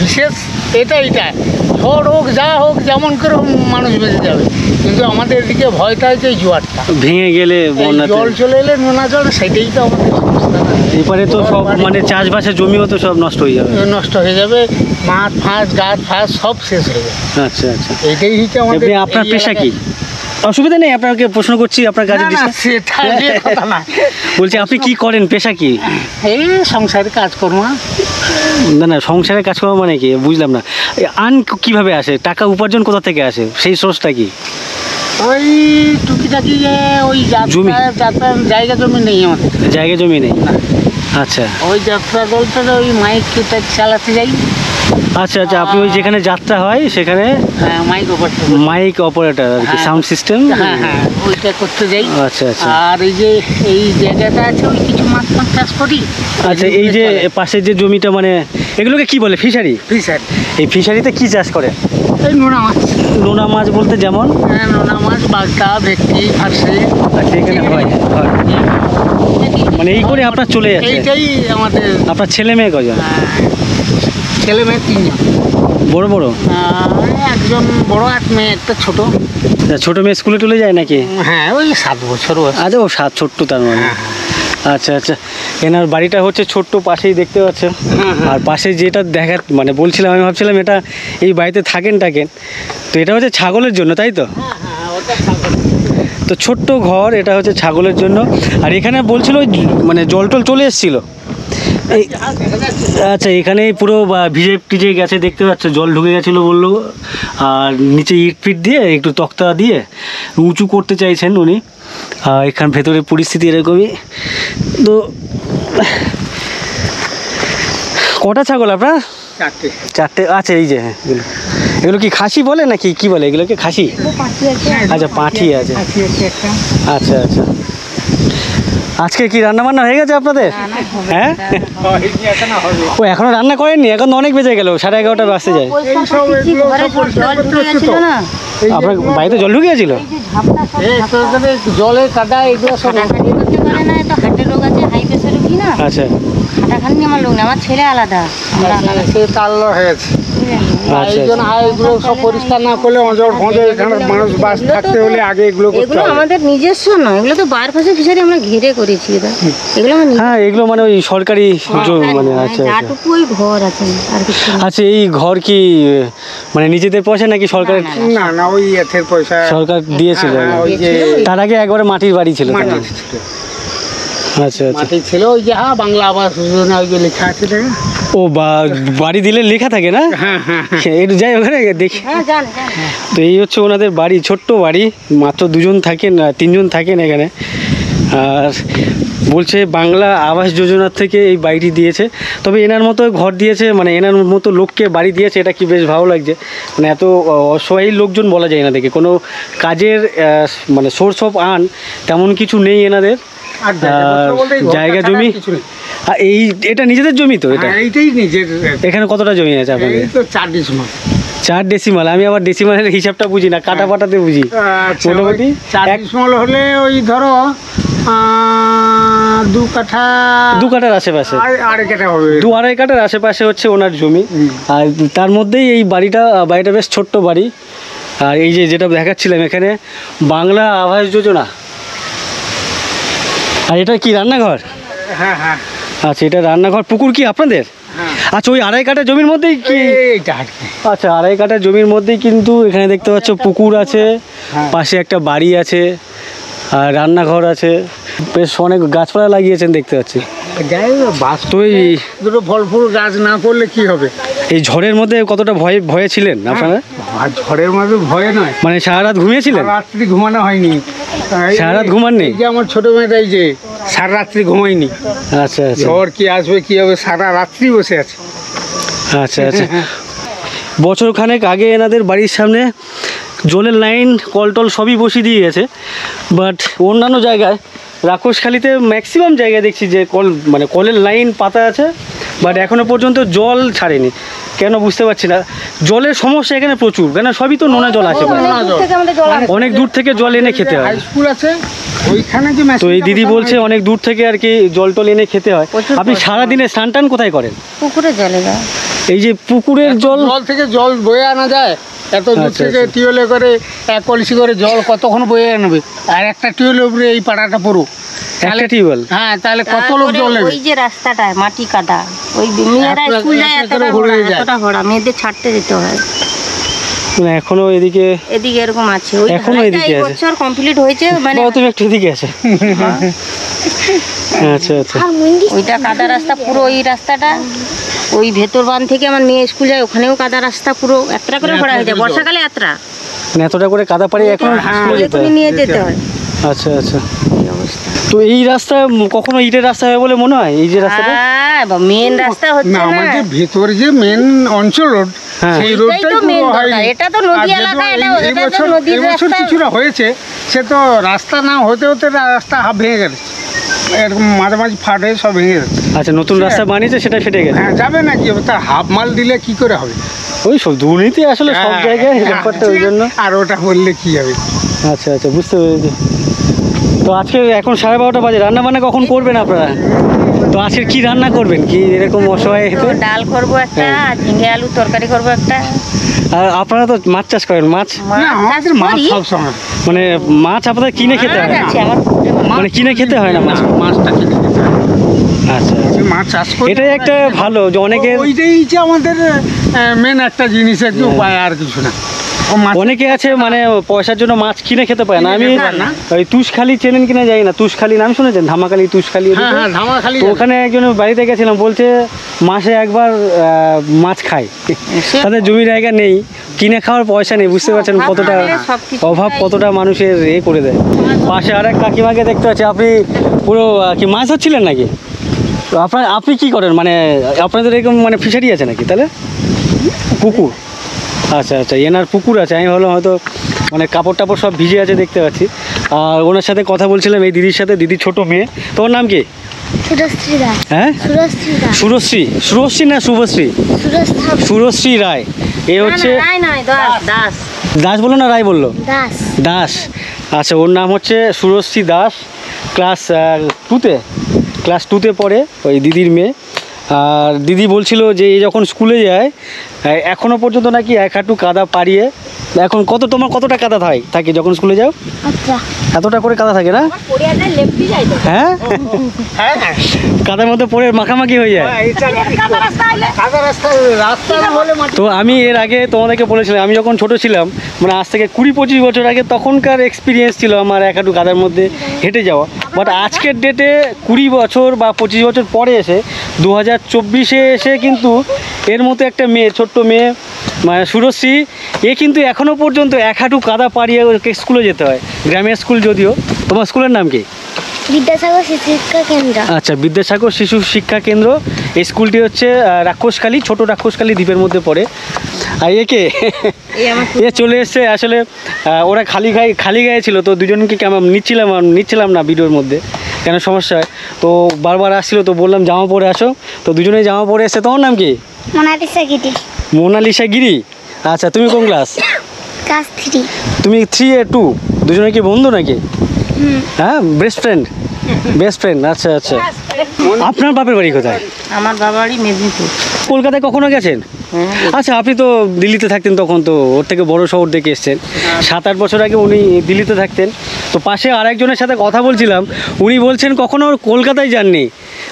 বিশেষ, এইটা ঝড় হোক যা হোক যেমন করে মানুষ বেঁচে যাবে, কিন্তু আমাদের এদিকে ভয়টা হচ্ছে এই জোয়ারটা, ভেঙে গেলে বন্যাতে জল চলে এলে নোনা জল, সেটাই তো আমাদের সমস্যা। এবারে তো সব মানে চাষবাসের জমিও তো সব নষ্ট হয়ে যাবে। নষ্ট হয়ে যাবে, মাছ ফাঁস গাছ ফাঁস সব শেষ হয়ে যাবে। আচ্ছা আচ্ছা, এইটাই হচ্ছে আমাদের। আপনার এই পেশা কি? এলাকায়। অসুবিধা নেই, আপনাকে প্রশ্ন করছি, আপনার কাজে না, না, সেটা নিয়ে কথা না। বলছি আপনি কি করেন, পেশা কি? এই সংসারে কাজকর্ম। না না, সংসারের কাজ করা মানে কি বুঝলাম না। আন কিভাবে আসে, টাকা উপার্জন কোথা থেকে আসে, সেই সোর্সটা কি? ওই টুকিটাকি ওই জমি? যাত্রা জায়গা জমি নেই আমাদের, জায়গা জমি নেই? আচ্ছা ওই যাত্রা দলটা ওই মাইক চালাতে যাই। আচ্ছা আচ্ছা, আপনি ওই যেখানে যাত্রা হয় সেখানে হ্যাঁ, মাইক অপারেটর। মাইক অপারেটর আর কি, হ্যাঁ। Sound system. হ্যাঁ হ্যাঁ, ওইটা করতে যাই। আচ্ছা আচ্ছা আর এই যে এই জায়গাটা আছে, ওই কিছু মাছ ফাছ চাষ করি। আচ্ছা, এই যে পাশের যে জমিটা, মানে এগুলোকে কি বলে, ফিশারি? ফিশার, এই ফিশারিতে কি চাষ করে? এই নোনা মাছ। নোনা মাছ বলতে যেমন? হ্যাঁ, নোনা মাছ, বাগদা, ভেটকি, ফার্সে। আচ্ছা, এখানে হয় হয়। মানে এই করে আপনার চলে যাচ্ছে? এইটাই আমাদের। আপনার ছেলে মেয়ে কজন? ছেলে মেয়ে 3 জন। বড় বড়? একজন বড়, 8 মেয়ে, একটা ছোট। ছোট মেয়ে স্কুলে টুলে যায় নাকি? হ্যাঁ, ওই 7 বছর বয়স। আচ্ছা, ও 7, ছোট্ট তার মানে। আচ্ছা আচ্ছা, এনার বাড়িটা হচ্ছে ছোট্ট, পাশেই দেখতে পাচ্ছেন। আর পাশে যেটা দেখা মানে বলছিলাম, আমি ভাবছিলাম এটা এই বাড়িতে থাকেন তো এটা হচ্ছে ছাগলের জন্য, তাই তো? তো ছোট্ট ঘর, এটা হচ্ছে ছাগলের জন্য। আর এখানে বলছিল মানে জল টল চলে এসেছিলো, এই আচ্ছা, এখানে পুরো ভিজে টিজে গেছে দেখতে পাচ্ছ, জল ঢুকে গেছিলো বললো। আর নিচে ইট ফিট দিয়ে একটু তক্তা দিয়ে উঁচু করতে চাইছেন উনি। এখান ভেতরে পরিস্থিতি এরকমই। তো কটা ছাগল আপনার? চারটে। আচ্ছা, এই যে হ্যাঁ, এগুলো কি খাসি বলে নাকি কি বলে এগুলোকে? খাসি। আচ্ছা, পাঁঠি আছে। আচ্ছা আচ্ছা, আজকে কি রান্না বান্না হয়ে গেছে আপনাদের? হ্যাঁ, ও এখনো রান্না করেননি? এখন তো অনেক বেজে গেল, 11:30 বাজতে যায়। আপনার বাড়িতে জল ঢুকে গেছিল? জলে কাদা এগুলো সব। হার্টের রোগ আছে, হাই প্রেশার কি না, আচ্ছা, খাটাখানি আমার লোক না, আমার ছেলে আলাদা, আমরা আলাদা। সে তাল্লো হয়েছে। আচ্ছা, এই জন্য এগুলো সব পরিষ্কার না করলে অঞ্চল ফঞ্চল এখানে মানুষ বাস থাকতে হলে আগে এগুলো করতে এগুলো হবে। আমাদের নিজস্ব নয়, এগুলো তো বার পাশে ফিশারি আমরা ঘিরে করেছি এটা। এগুলো আমার হ্যাঁ, এগুলো মানে ওই সরকারি মানে। আচ্ছা আচ্ছা, যাটুকু ওই ঘর আছে আর কিছু না। আচ্ছা, এই ঘর কি মানে নিজেদের পয়সা নাকি সরকার? না না, ওই এথের পয়সা সরকার দিয়েছিল? হ্যাঁ, ওই যে তার আগে একবারে মাটির বাড়ি ছিল? মাটি তাই না? ছিল। আচ্ছা আচ্ছা, মাটি ছিল ওই যে বাংলা আবাস যোজনা ওই যে লেখা আছে দেখে। ও বাড়ি দিলে লেখা থাকে না? একটু যাই ওখানে দেখি। হ্যাঁ, জান জান। তো এই হচ্ছে ওনাদের বাড়ি, ছোট্ট বাড়ি, মাত্র 2জন থাকেন, 3জন থাকেন এখানে। আর বলছে বাংলা আবাস যোজনার থেকে এই বাড়িটি দিয়েছে। তবে এনার মতো ঘর দিয়েছে, মানে এনার মতো লোককে বাড়ি দিয়েছে, এটা কি বেশ ভালো লাগছে। মানে এত অসহায় লোকজন বলা যায় না, দেখে কোনো কাজের মানে সোর্স অফ আর্ন তেমন কিছু নেই এনাদের। আর জায়গা জমি আর এটা নিজেদের জমি তো? এটা এইটাই নিজের। এখানে কতটা জমি আছে আপনাদের? এই তো 4 ডিসমাল। 4 ডেসিমাল। আমি আবার ডেসিমালের হিসাবটা বুঝি না, কাটা পাটাতে বুঝি। আচ্ছা, মোটামুটি 4 ডিসমাল হলে ওই ধরো 2 কাঠা। 2 কাঠার আশেপাশে, আড়াই কাঠা হবে। 2-2.5 কাঠার আশেপাশে হচ্ছে ওনার জমি। আর তার মধ্যেই এই বাড়িটা বেশ ছোট্ট বাড়ি। আর এই যেটা দেখাচ্ছিলাম এখানে বাংলা আবাস যোজনা। আর এটা কি রান্নাঘর? হ্যাঁ হ্যাঁ আচ্ছা, এটা রান্নাঘর। পুকুর কি আপনাদের? হ্যাঁ, আচ্ছা, ওই 2.5 কাঠা জমির মধ্যেই কি? এইটা আর কি। আচ্ছা, 2.5 কাঠা জমির মধ্যেই কিন্তু এখানে দেখতে পাচ্ছ পুকুর আছে, পাশে একটা বাড়ি আছে, আর রান্নাঘর আছে। বেশ অনেক গাছপালা লাগিয়েছেন দেখতে পাচ্ছি। যাই বাস তো এই দুটো ফল ফুল গাছ না করলে কি হবে? এই ঝড়ের মধ্যে কতটা ভয়ে ছিলেন আপনারা? আর ঝড়ের মধ্যে ভয়ে নয়, মানে সারা রাত ঘুমিয়েছিলেন? রাত্রি ঘুমানো হয়নি। সারা রাত ঘুমাননি? এই যে আমার ছোট মেয়েটা এই যে সারা রাত্রি ঘুমায়নি। আচ্ছা আচ্ছা, ঝড় কি আসবে কি হবে, সারা রাত্রি বসে আছে। আচ্ছা আচ্ছা। বছর খানেক আগে এনাদের বাড়ির সামনে জলের লাইন, কলটল সবই বসিয়ে দিয়ে গেছে। বাট অন্যান্য জায়গায়, রাক্ষসখালিতে ম্যাক্সিমাম জায়গায় দেখছি যে মানে কলের লাইন পাতা আছে, বাট এখনো পর্যন্ত জল ছাড়েনি। কেন বুঝতে পারছি না। জলের সমস্যা এখানে প্রচুর, কেন সবই তো নোনা জল আসে। অনেক দূর থেকে জল এনে খেতে হয়। হাই স্কুল আছে ওইখানে যে তো এই দিদি বলছে অনেক দূর থেকে আর কি জল টল এনে খেতে হয়। আপনি সারাদিনে স্নান টান কোথায় করেন? পুকুরে জলে যায়। এই যে পুকুরের জল থেকে জল বয়ে আনা যায়, এত দূর আচ্ছা, থেকে আচ্ছা। টিউলে করে 1 কলসি করে জল কতক্ষণ বয়ে আনবে? আর একটা টিউলের উপরে এই পাড়াটা পুরো একটা টিউবওয়েল। হ্যাঁ, তাহলে কত লোক জল নেবে? ওই যে রাস্তাটায় মাটি কাদা, ওই মেয়েরা স্কুল যায়, এতটা ঘোরা, এতটা ঘোরা, মেয়েদের ছাড়তে যেতে হয়। মানে এখনো এদিকে এরকম আছে। ওই এখনো ঢালাইটা এদিকে এই আছে? বছর কমপ্লিট হয়েছে, মানে তুমি একটু এদিকে আছে। আচ্ছা আচ্ছা, ওইটা কাদা রাস্তা পুরো। ওই রাস্তাটা ওই ভেতর বান থেকে আমার মেয়ে স্কুল যায়, ওখানেও কাদা রাস্তা পুরো। যাত্রা করে ঘোরা হয়ে যায় বর্ষাকালে, যাত্রা মানে এতটা করে কাদা পাড়ি এখন স্কুলে যেতে হয়? নিয়ে যেতে হয়। আচ্ছা আচ্ছা। এই অবস্থা। তো এই রাস্তা কখনো ইটের রাস্তা হবে বলে মনে হয়? এই যে রাস্তাটা হ্যাঁ, মেন রাস্তা হচ্ছে না, না, আমাদের ভেতরে যে মেন অঞ্চল রোড, হ্যাঁ। সেই এটাই রোডটাই তো main পুরো দরকার। হয়নি। এটা তো নদী আর যদিও এলাকা, এই এটা তো বছর নদীর রাস্তা। কিছুটা হয়েছে, সে তো রাস্তা না হতে হতে রাস্তা হাফ ভেঙে গেছে, এরকম মাঝামাঝি ফাট হয়ে সব ভেঙে যাচ্ছে। আচ্ছা, নতুন রাস্তা বানিয়েছে, সেটা ফেটে গেছে। হ্যাঁ, যাবে না কি হবে? তার হাফ মাল দিলে কি করে হবে? ওই সব দুর্নীতি আসলে সব জায়গায়, ব্যাপারটা ওই জন্য। আর ওটা বললে কি হবে? আচ্ছা আচ্ছা, বুঝতে পেরেছি। তো আজকে এখন 12:30 বাজে, রান্না বান্না কখন করবেন আপনারা? তো আজকে কি রান্না করবেন? কি এরকম অসহায় তো হেঁটে? ডাল করবো একটা, আর ঝিঙে আলু তরকারি করবো একটা। আর আপনারা তো মাছ চাষ করেন, মাছ না, আমাদের মাছ করি। সব সময় মানে মাছ আপনাদের কিনে খেতে হয়? মাছ আছে আমার পুকুরে মাছ। মানে কিনে খেতে হয় না মাছ? মাছটা কিনে খেতে হয়। আচ্ছা আচ্ছা, মাছ চাষ করি। এটাই একটা ভালো যে অনেকের ওইটাই যে আমাদের মেন একটা জিনিস, একটু উপায়, আর কিছু না। অনেকে আছে মানে পয়সার জন্য মাছ কিনে খেতে পায় না। আমি কিনে খেতে পায় না। ওই তুষখালি চেনেন কিনা যাই না, তুষখালি নাম শুনেছেন? ধামাখালি, তুষখালি, হ্যাঁ হ্যাঁ ধামাখালি তো ওখানে একজনের বাড়িতে গেছিলাম, বলছে মাসে একবার মাছ খায়। তাদের জমি জায়গা নেই, কিনে খাওয়ার পয়সা নেই। বুঝতে পারছেন কতটা অভাব, কতটা মানুষের করে দেয়। পাশে আর এক কাকিমাকে দেখতে পাচ্ছি, আপনি পুরো কি মাছ ধরছিলেন নাকি? তো আপনি কি করেন মানে আপনাদের এরকম মানে ফিশারি আছে নাকি তাহলে? পুকুর, আচ্ছা আচ্ছা, এনার পুকুর আছে। আমি ভাবলাম হয়তো মানে কাপড় টাপড় সব ভিজে আছে দেখতে পাচ্ছি। আর ওনার সাথে কথা বলছিলাম, এই দিদির সাথে, দিদির ছোট মেয়ে। তোমার নাম কি? সুরশ্রী রায়। হ্যাঁ, সুরশ্রী রায়। সুরশ্রী, সুরশ্রী না শুভশ্রী? সুরশ্রী রায়। এ হচ্ছে দাস। দাস বললো না রায় বললো? দাস। দাস, আচ্ছা। ওর নাম হচ্ছে সুরশ্রী দাস, ক্লাস 2-তে, ক্লাস 2-তে পড়ে, ওই দিদির মেয়ে। আর দিদি বলছিল যে এই যখন স্কুলে যায় এখনও পর্যন্ত নাকি এক হাঁটু কাদা পাড়িয়ে, এখন তোমার কতটা কাদা থাকে যখন স্কুলে যাও? আচ্ছা। এতটা করে কাদা থাকে না? হ্যাঁ, কাদার মধ্যে পড়ে মাখামাখি হয়ে যায়। তো আমি এর আগে তোমাদেরকে বলেছিলাম, আমি যখন ছোট ছিলাম, মানে আজ থেকে 20-25 বছর আগে, তখনকার এক্সপিরিয়েন্স ছিল আমার এক হাঁটু কাদার মধ্যে হেঁটে যাওয়া। বাট আজকের ডেটে 20 বছর বা 25 বছর পরে এসে 2024-এ এসে কিন্তু এর মতো একটা মেয়ে, ছোট্ট মেয়ে মানে সুরশ্রী, এ কিন্তু এখনও পর্যন্ত এক হাঁটু কাদা পাড়িয়ে ওকে স্কুলে যেতে হয়। গ্রামের স্কুল যদিও। তোমার স্কুলের নাম কি? বিদ্যাসাগর শিশু শিক্ষা কেন্দ্র। আচ্ছা, বিদ্যাসাগর শিশু শিক্ষা কেন্দ্র। এই স্কুলটি হচ্ছে রাক্ষসখালী, ছোট রাক্ষসখালী দ্বীপের মধ্যে পড়ে। আর এ চলে এসছে আসলে, ওরা খালি গায়ে ছিল, তো দুজনকে নিচ্ছিলাম না ভিডিওর মধ্যে, কেন সমস্যা হয়। তো বারবার আসছিল, তো বললাম জামা পরে আসো, তো দুজনেই জামা পরে এসছে। তোমার নাম কি? মোনালিসা গিরি। মোনালিসা গিরি, আচ্ছা। তুমি কোন ক্লাস? ক্লাস 3। তুমি 3A2, দুজনে কি বন্ধু নাকি? হ্যাঁ, বেস্ট ফ্রেন্ড, আচ্ছা আচ্ছা। আপনার বাপের বাড়ি কোথায়? আমার বাবা বাড়ি মেদিনীপুর। কলকাতায় কখনো গেছেন? আচ্ছা, আপনি তো দিল্লিতে থাকতেন তখন, তো ওর থেকে বড় শহর দেখে এসছেন। 7-8 বছর আগে উনি দিল্লিতে থাকতেন। তো পাশে আরেকজনের সাথে কথা বলছিলাম, উনি বলছেন কখনো কলকাতায় যাননি।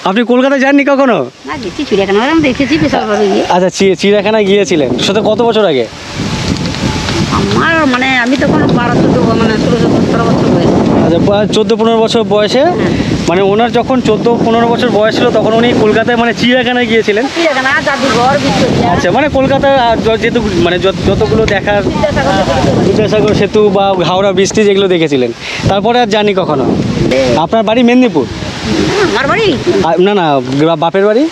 আপনি কলকাতায় যাননি কখনো? না, দেখছি চিড়িয়াখানা দেখেছি বিশালভাবে গিয়ে। আচ্ছা, চিড়িয়াখানায় গিয়েছিলেন। সেটা কত বছর আগে? আমার মানে আমি তখন 12-14 মানে 16-17 বছর বয়স। আচ্ছা, 14-15 বছর বয়সে, মানে ওনার যখন 14-15 বছর বয়স ছিল তখন উনি কলকাতায় মানে চিড়িয়াখানায় গিয়েছিলেন। চিড়িয়াখানা, জাদুঘর, ভিক্টোরিয়া। আচ্ছা, মানে কলকাতার যেহেতু মানে যতগুলো দেখার, বিদ্যাসাগর সেতু বা হাওড়া ব্রিজ যেগুলো দেখেছিলেন, তারপরে আর জানি কখনো। আপনার বাড়ি মেদিনীপুর? আমার বাড়ি না, বাপের বাড়ি?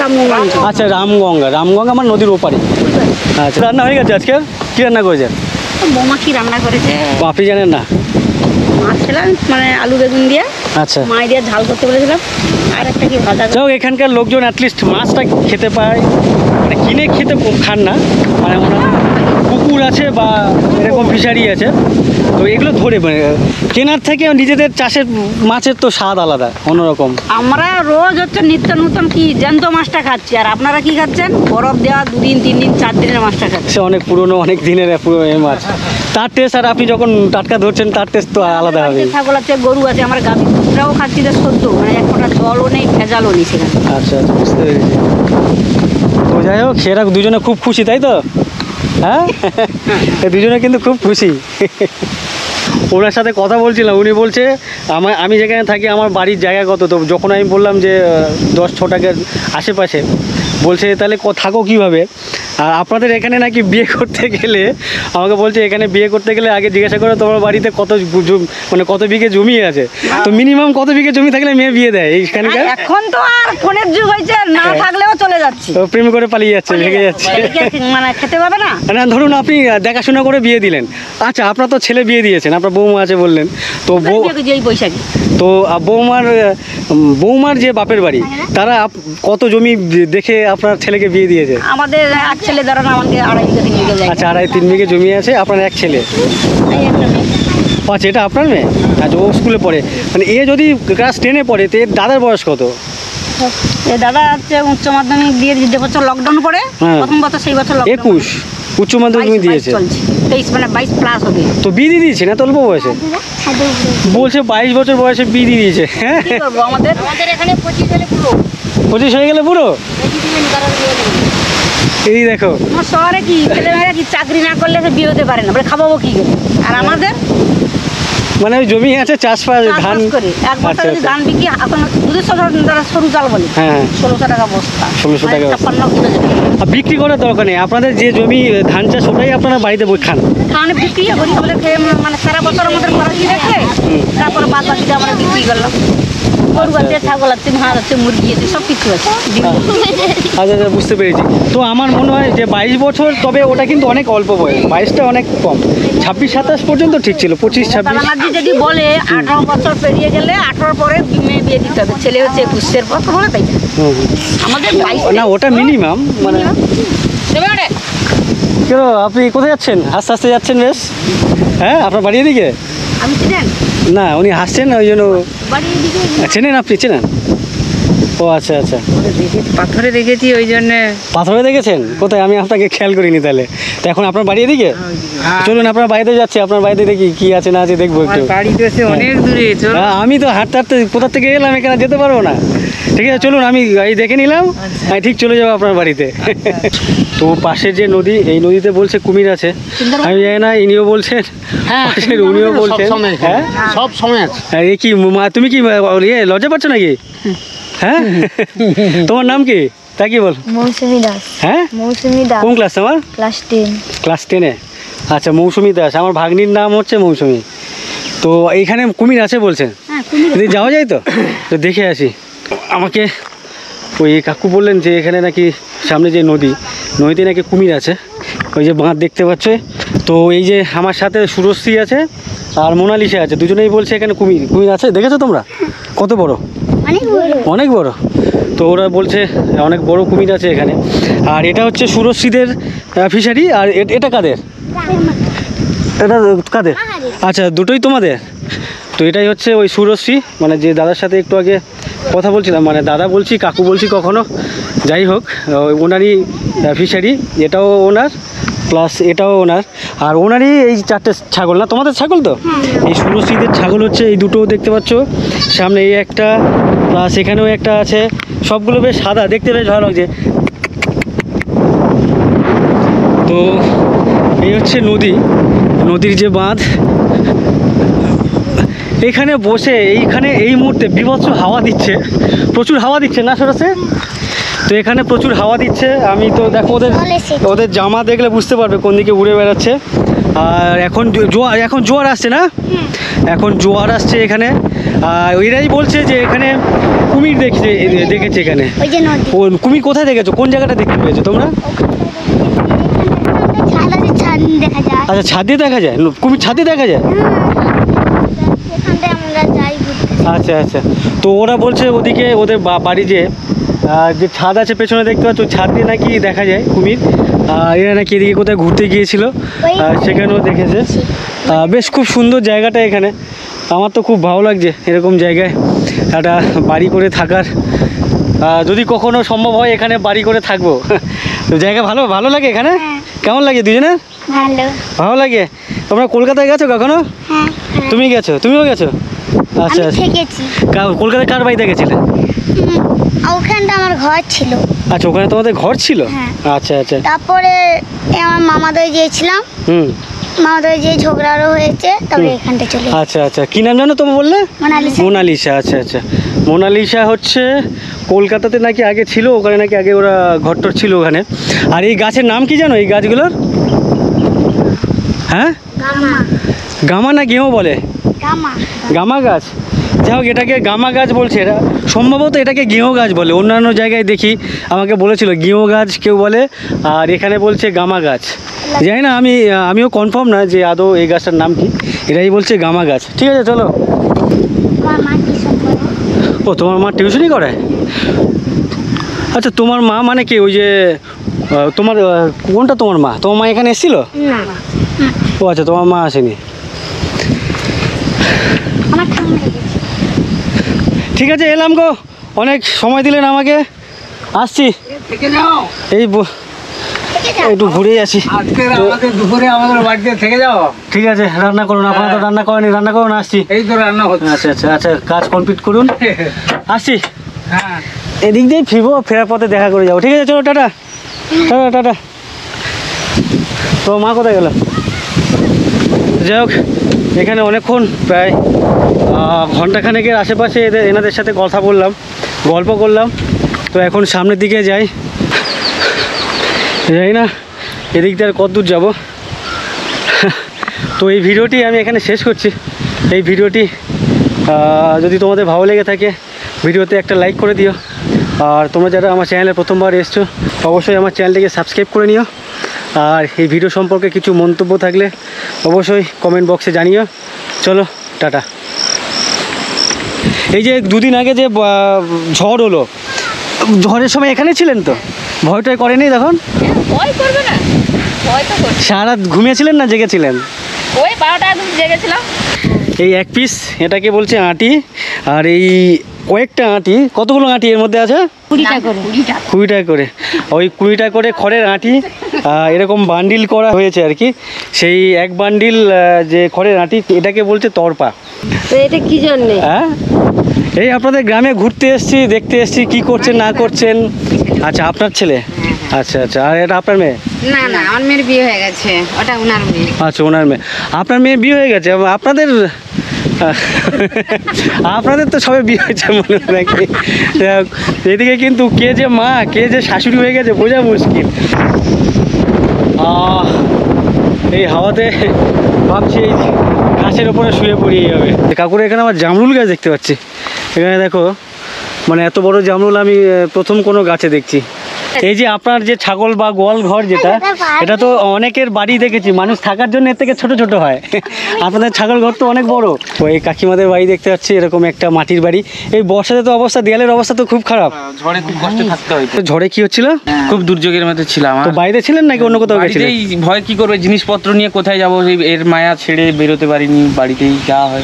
রামগঞ্জ। আচ্ছা, রামগঙ্গা আমার নদীর ওপারে। আচ্ছা, রান্না হয়ে গেছে আজকে? কী রান্না করেছেন? বৌমা কি রান্না করেছে আপনি জানেন না? মাছ ছিলাম মানে আলু বেগুন দিয়ে, আচ্ছা, মাই দিয়ে ঝাল করতে বলেছিলাম, আর একটা কি ভাজা। যাই হোক, এখানকার লোকজন অ্যাটলিস্ট মাছটা খেতে পায়, মানে কিনে খেতে খান না, মানে ওনার পুকুর আছে বা এরকম ফিশারি আছে, তো এগুলো ধরে মানে কেনার থেকে নিজেদের চাষের মাছের তো স্বাদ আলাদা, অন্যরকম। আমরা রোজ হচ্ছে নিত্য নতুন কি জ্যান্ত মাছটা খাচ্ছি, আর আপনারা কি খাচ্ছেন? বরফ দেওয়া 2 দিন 3 দিন 4 দিনের মাছটা খাচ্ছি। সে অনেক পুরনো, অনেক দিনের পুরনো মাছ, তার টেস্ট আর আপনি যখন টাটকা ধরছেন তার টেস্ট তো আলাদা হবে। ছাগল আছে, গরু আছে, আমার গাভীরাও খাচ্ছি, যে সদ্য মানে এক ফোঁটা জলও নেই, ভেজালও নেই সেখানে। আচ্ছা আচ্ছা, বুঝতে পেরেছি। তো যাই হোক, সেরা দুজনে খুব খুশি, তাই তো? হ্যাঁ, দুজনে কিন্তু খুব খুশি। ওনার সাথে কথা বলছিলাম, উনি বলছে আমি যেখানে থাকি আমার বাড়ির জায়গা কত, তো যখন আমি বললাম যে 10 টাকার আশেপাশে, বলছে তাহলে থাকো কীভাবে? আর আপনাদের এখানে নাকি বিয়ে করতে গেলে, আমাকে বলছে এখানে বিয়ে করতে গেলে আগে জিজ্ঞাসা করে তোমার বাড়িতে মানে কত বিঘে জমি আছে, তো মিনিমাম কত বিঘে জমি থাকলে মেয়ে বিয়ে দেয় এইখানকার? এখন তো আর ফোনের যুগ হয়েছে, না থাকলেও চলে যাচ্ছে, তো প্রেম করে পালিয়ে যাচ্ছে, ভেঙে যাচ্ছে, মানে খেতে পাবে না। না, ধরুন আপনি দেখাশোনা করে বিয়ে দিলেন, আচ্ছা, আপনার তো ছেলে বিয়ে দিয়েছেন, আপনার বৌমা আছে বললেন, তো বৈশাখী, তো বৌমার যে বাপের বাড়ি, তারা কত জমি দেখে আপনার ছেলেকে বিয়ে দিয়েছে? আমাদের এক ছেলে, ধরেন আমাদের 2.5 বিঘা জায়গা। আচ্ছা, 2.5-3 বিঘে জমি আছে, আপনার এক ছেলে। আচ্ছা, এটা আপনার মেয়ে? আচ্ছা, ও স্কুলে পড়ে, মানে এ যদি ক্লাস 10-এ পড়ে, তো এর দাদার বয়স কত? দাদা হচ্ছে উচ্চ মাধ্যমিক দিয়ে যে বছর লকডাউন পড়ে, প্রথম বছর সেই বছর 21 উচ্চ মাধ্যমিক দিয়েছে, 23 মানে 22 প্লাস হবে। তো বিয়ে দিয়ে দিয়েছে না তো অল্প বয়সে? বলছে 22 বছর বয়সে বিয়ে দিয়ে দিয়েছে। হ্যাঁ, কি করবো, আমাদের এখানে 25 হলে পুরো 25 হয়ে গেলে পুরো? এই দেখো আমার শহরে কি ছেলেমেয়েরা কি চাকরি না করলে সে বিয়ে হতে পারে না, বলে খাবো কি করে? আর আমাদের মানে ওই জমি আছে চাষবাস ধান। চাষবাস করে এক বস্তা আচ্ছা, যদি আচ্ছা। ধান বিক্রি এখন দুধের দ্বারা সরু চাল বলে হ্যাঁ। 1600 টাকা বস্তা, 1600 টাকা বস্তা। 56 কিলো যেটা। আর বিক্রি করার দরকার নেই, আপনাদের যে জমি ধান চাষ ওটাই আপনারা বাড়িতে খান। খাওয়ানো বিক্রি করি আমাদের খেয়ে মানে সারা বছর আমাদের খরচই রেখে তারপরে বাদ বাকিটা আমরা বিক্রি করলাম। গরু আছে, ছাগল আছে, হাঁস আছে, মুরগি আছে, সব কিছু আছে। ডিম। আচ্ছা আচ্ছা, বুঝতে পেরেছি। তো আমার মনে হয় যে 22 বছর, তবে ওটা কিন্তু অনেক অল্প বয়স, 22টা অনেক কম। 26-27 পর্যন্ত ঠিক ছিল, 25-26। বাবাজি যদি বলে 18 বছর পেরিয়ে গেলে 18 পরে মেয়ে বিয়ে দিতে হবে, ছেলে হচ্ছে 21 পর, তখন তাই না? আমাদের 22 না ওটা মিনিমাম মানে। কেন আপনি কোথায় যাচ্ছেন? আস্তে আস্তে যাচ্ছেন বেশ। হ্যাঁ, আপনার বাড়ি এদিকে? আমি চিনেন না, উনি হাসছেন ওই জন্য। বাড়ি এদিকে চেনেন আপনি? চেনেন? ও আচ্ছা আচ্ছা। পাথরে দেখেছি ওই জন্য। পাথরে দেখেছেন? কোথায়? আমি আপনাকে খেয়াল করিনি তাহলে। তো এখন আপনার বাড়ি এদিকে? চলুন আপনার বাড়িতে যাচ্ছি, আপনার বাড়িতে দেখি কি আছে না আছে দেখবো একটু। বাড়ি তো এসে অনেক দূরে। চলো। হ্যাঁ, আমি তো হাঁটতে হাঁটতে কোথা থেকে এলাম, এখানে যেতে পারবো না। ঠিক আছে চলুন, আমি এই দেখে নিলাম, আমি ঠিক চলে যাবো আপনার বাড়িতে। তো পাশের যে নদী, এই নদীতে বলছে কুমির আছে। আমি জানি না, ইনিও বলছেন, পাশের উনিও বলছেন। হ্যাঁ, সব সময় আছে। এই কি তুমি কি লজ্জা পাচ্ছ নাকি? হ্যাঁ, তোমার নাম কি? তা কি বল? মৌসুমী দাস। হ্যাঁ, মৌসুমী দাস, কোন ক্লাস তোমার? ক্লাস 10। ক্লাস 10-এ? আচ্ছা, মৌসুমী দাস। আমার ভাগ্নির নাম হচ্ছে মৌসুমী। তো এইখানে কুমির আছে বলছেন, যদি যাওয়া যায় তো তো দেখে আসি। আমাকে ওই কাকু বললেন যে এখানে নাকি সামনে যে নদীতে নাকি কুমির আছে, ওই যে বাঁধ দেখতে পাচ্ছে। তো এই যে আমার সাথে সুরশ্রী আছে আর মোনালিসা আছে, দুজনেই বলছে এখানে কুমির আছে। দেখেছো তোমরা? কত বড়? অনেক বড়। তো ওরা বলছে অনেক বড় কুমির আছে এখানে। আর এটা হচ্ছে সুরশ্রীদের ফিশারি। আর এটা কাদের? এটা কাদের? আচ্ছা, দুটোই তোমাদের? তো এটাই হচ্ছে ওই সুরশ্রী, মানে যে দাদার সাথে একটু আগে কথা বলছিলাম, মানে দাদা বলছি কাকু বলছি কখনো, যাই হোক ওনারই ফিশারি। এটাও ওনার, প্লাস এটাও ওনার। আর ওনারই এই 4টে ছাগল। না তোমাদের ছাগল তো? এই সুরশ্রীদের ছাগল হচ্ছে এই দুটো দেখতে পাচ্ছ সামনে, এই একটা, প্লাস এখানেও একটা আছে। সবগুলো বেশ সাদা, দেখতে বেশ ভালো লাগছে। তো এই হচ্ছে নদীর যে বাঁধ, এখানে বসে এই মুহূর্তে বিভৎস হাওয়া দিচ্ছে, প্রচুর হাওয়া দিচ্ছে না সরাসরি? তো এখানে প্রচুর হাওয়া দিচ্ছে। আমি তো দেখো ওদের জামা দেখলে বুঝতে পারবে কোন দিকে উড়ে বেড়াচ্ছে। আর এখন জোয়ার আসছে না? এখন জোয়ার আসছে এখানে। আর এরাই বলছে যে এখানে কুমির দেখেছে এখানে। কুমির কোথায় দেখেছো? কোন জায়গাটা দেখতে পেয়েছো তোমরা? আচ্ছা, ছাদ দিয়ে দেখা যায়? কুমির ছাদ দিয়ে দেখা যায়? আচ্ছা আচ্ছা। তো ওরা বলছে ওদিকে ওদের বাড়ি যে ছাদ আছে পেছনে দেখতে পাচ্ছ, ছাদ দিয়ে নাকি দেখা যায় কুমির। এরা নাকি এদিকে কোথায় ঘুরতে গিয়েছিল, সেখানেও দেখেছে। বেশ খুব সুন্দর জায়গাটা এখানে। আমার তো খুব ভালো লাগছে এরকম জায়গায় একটা বাড়ি করে থাকার। যদি কখনো সম্ভব হয় এখানে বাড়ি করে থাকবো। তো জায়গা ভালো লাগে এখানে? কেমন লাগে দুজনে? ভালো লাগে। তোমরা কলকাতায় গেছো কখনো? তুমি গেছো? তুমিও গেছো? আচ্ছা আচ্ছা। কলকাতায় কার বাড়িতে গেছিলে? ওখানটা আমার ঘর ছিল। আচ্ছা, ওখানে তোমাদের ঘর ছিল? আচ্ছা আচ্ছা। তারপরে আমার মামাদের গিয়েছিলাম, মামাদের যে ঝগড়ারও হয়েছে, তারপরে এখানটা চলে। আচ্ছা আচ্ছা। কি নাম জানো তোমার বললে? মোনালিসা। আচ্ছা আচ্ছা। মোনালিসা হচ্ছে কলকাতাতে নাকি আগে ছিল, ওখানে নাকি আগে ওরা ঘরটর ছিল ওখানে। আর এই গাছের নাম কি জানো? এই গাছগুলোর? হ্যাঁ, গামা না গেঁয়ো বলে? গামা গাছ। যাই হোক, এটাকে গামা গাছ বলছে এরা। সম্ভবত এটাকে গেঁয়ো গাছ বলে। অন্যান্য জায়গায় দেখি আমাকে বলেছিল গেঁয়ো গাছ কেউ বলে, আর এখানে বলছে গামা গাছ। জানি না, আমিও কনফার্ম না যে আদৌ এই গাছটার নাম কি। এরাই বলছে গামা গাছ। ঠিক আছে চলো। ও, তোমার মা টিউশনই করে? আচ্ছা, তোমার মা মানে কি ওই যে তোমার কোনটা তোমার মা? তোমার মা এখানে এসেছিল? ও আচ্ছা, তোমার মা আসেনি। ঠিক আছে, এলাম গো। অনেক সময় দিলেন আমাকে, আসছি। এই একটু ঘুরে আসি। দুপুরে আমাদের বাড়িতে থেকে যাও। ঠিক আছে, রান্না করুন। আপনারা তো রান্না করেনি, রান্না করুন, আসছি। এই তো রান্না হচ্ছে। আচ্ছা আচ্ছা আচ্ছা, কাজ কমপ্লিট করুন, আসছি। হ্যাঁ, এদিক দিয়ে ফিরবো, ফেরার পথে দেখা করে যাবো। ঠিক আছে চলো, টাটা। Tata tata. তো মা কোথায় গেল? যাই হোক, এখানে অনেকক্ষণ প্রায় ঘন্টাখানেকের আশেপাশে এনাদের সাথে কথা বললাম, গল্প করলাম। তো এখন সামনের দিকে যাই, যাই না এদিক দিয়ে আর কত দূর যাবো। তো এই ভিডিওটি আমি এখানে শেষ করছি। এই ভিডিওটি যদি তোমাদের ভালো লেগে থাকে ভিডিওতে একটা লাইক করে দিও। আর তোমরা যারা আমার চ্যানেলে প্রথমবার এসছো অবশ্যই আমার চ্যানেলটিকে সাবস্ক্রাইব করে নিও। আর এই ভিডিও সম্পর্কে কিছু মন্তব্য থাকলে অবশ্যই কমেন্ট বক্সে জানিও। চলো টাটা। এই যে দুদিন আগে যে ঝড় হলো, ঝড়ের সময় এখানে ছিলেন তো? ভয়টাই করেনি তখন? ভয় করবে না, ভয় তো করবে। সারা রাত ঘুমিয়েছিলেন না জেগেছিলেন? ওই 12টা একদম জেগেছিলাম। এই এক পিস এটাকে বলছে আঁটি। আর এই কয়েকটা আঁটি, কতগুলো আঁটি এর মধ্যে আছে? 20টা করে। 20টা করে। ওই 20টা করে খড়ের আঁটি এরকম বান্ডিল করা হয়েছে আর কি। সেই এক বান্ডিল যে খড়ের আঁটি এটাকে বলছে তরপা। তো এটা কি জন্যে? হ্যাঁ, এই আপনাদের গ্রামে ঘুরতে এসেছি, দেখতে এসেছি কি করছেন না করছেন। আচ্ছা, আপনার ছেলে? আচ্ছা আচ্ছা। আর এটা আপনার মেয়ে? না না, আমার মেয়ের বিয়ে হয়ে গেছে, ওটা ওনার মেয়ে। আচ্ছা, ওনার মেয়ে। আপনার মেয়ে বিয়ে হয়ে গেছে? আপনাদের আপনাদের তো সবে বিয়ে হয়েছে মনে হয় নাকি? এদিকে কিন্তু কে যে মা কে যে শাশুড়ি হয়ে গেছে বোঝা মুশকিল। এই হাওয়াতে ভাবছি এই গাছের ওপরে শুয়ে পড়িয়ে যাবে। কাকুর এখানে আমার জামরুল গাছ দেখতে পাচ্ছি। এখানে দেখো, মানে এত বড় জামরুল আমি প্রথম কোনো গাছে দেখছি। এই যে আপনার যে ছাগল বা গোয়াল ঘর যেটা, এটা তো অনেকের বাড়ি দেখেছি মানুষ থাকার জন্য এর থেকে ছোট ছোট হয়। আপনাদের ছাগল ঘর তো অনেক বড়। তো এই কাকিমাদের বাড়ি দেখতে পাচ্ছি, এরকম একটা মাটির বাড়ি। এই বর্ষাতে তো অবস্থা, দেয়ালের অবস্থা তো খুব খারাপ। ঝড়ে খুব কষ্টে থাকতে হয়। তো ঝড়ে কি হচ্ছিল? খুব দুর্যোগের মধ্যে ছিলাম। তো বাইরে ছিলেন নাকি অন্য কোথাও গেছিলেন? বাড়িতেই ভয়, কি করবে, জিনিসপত্র নিয়ে কোথায় যাবো, এর মায়া ছেড়ে বেরোতে পারিনি, বাড়িতেই যা হয়।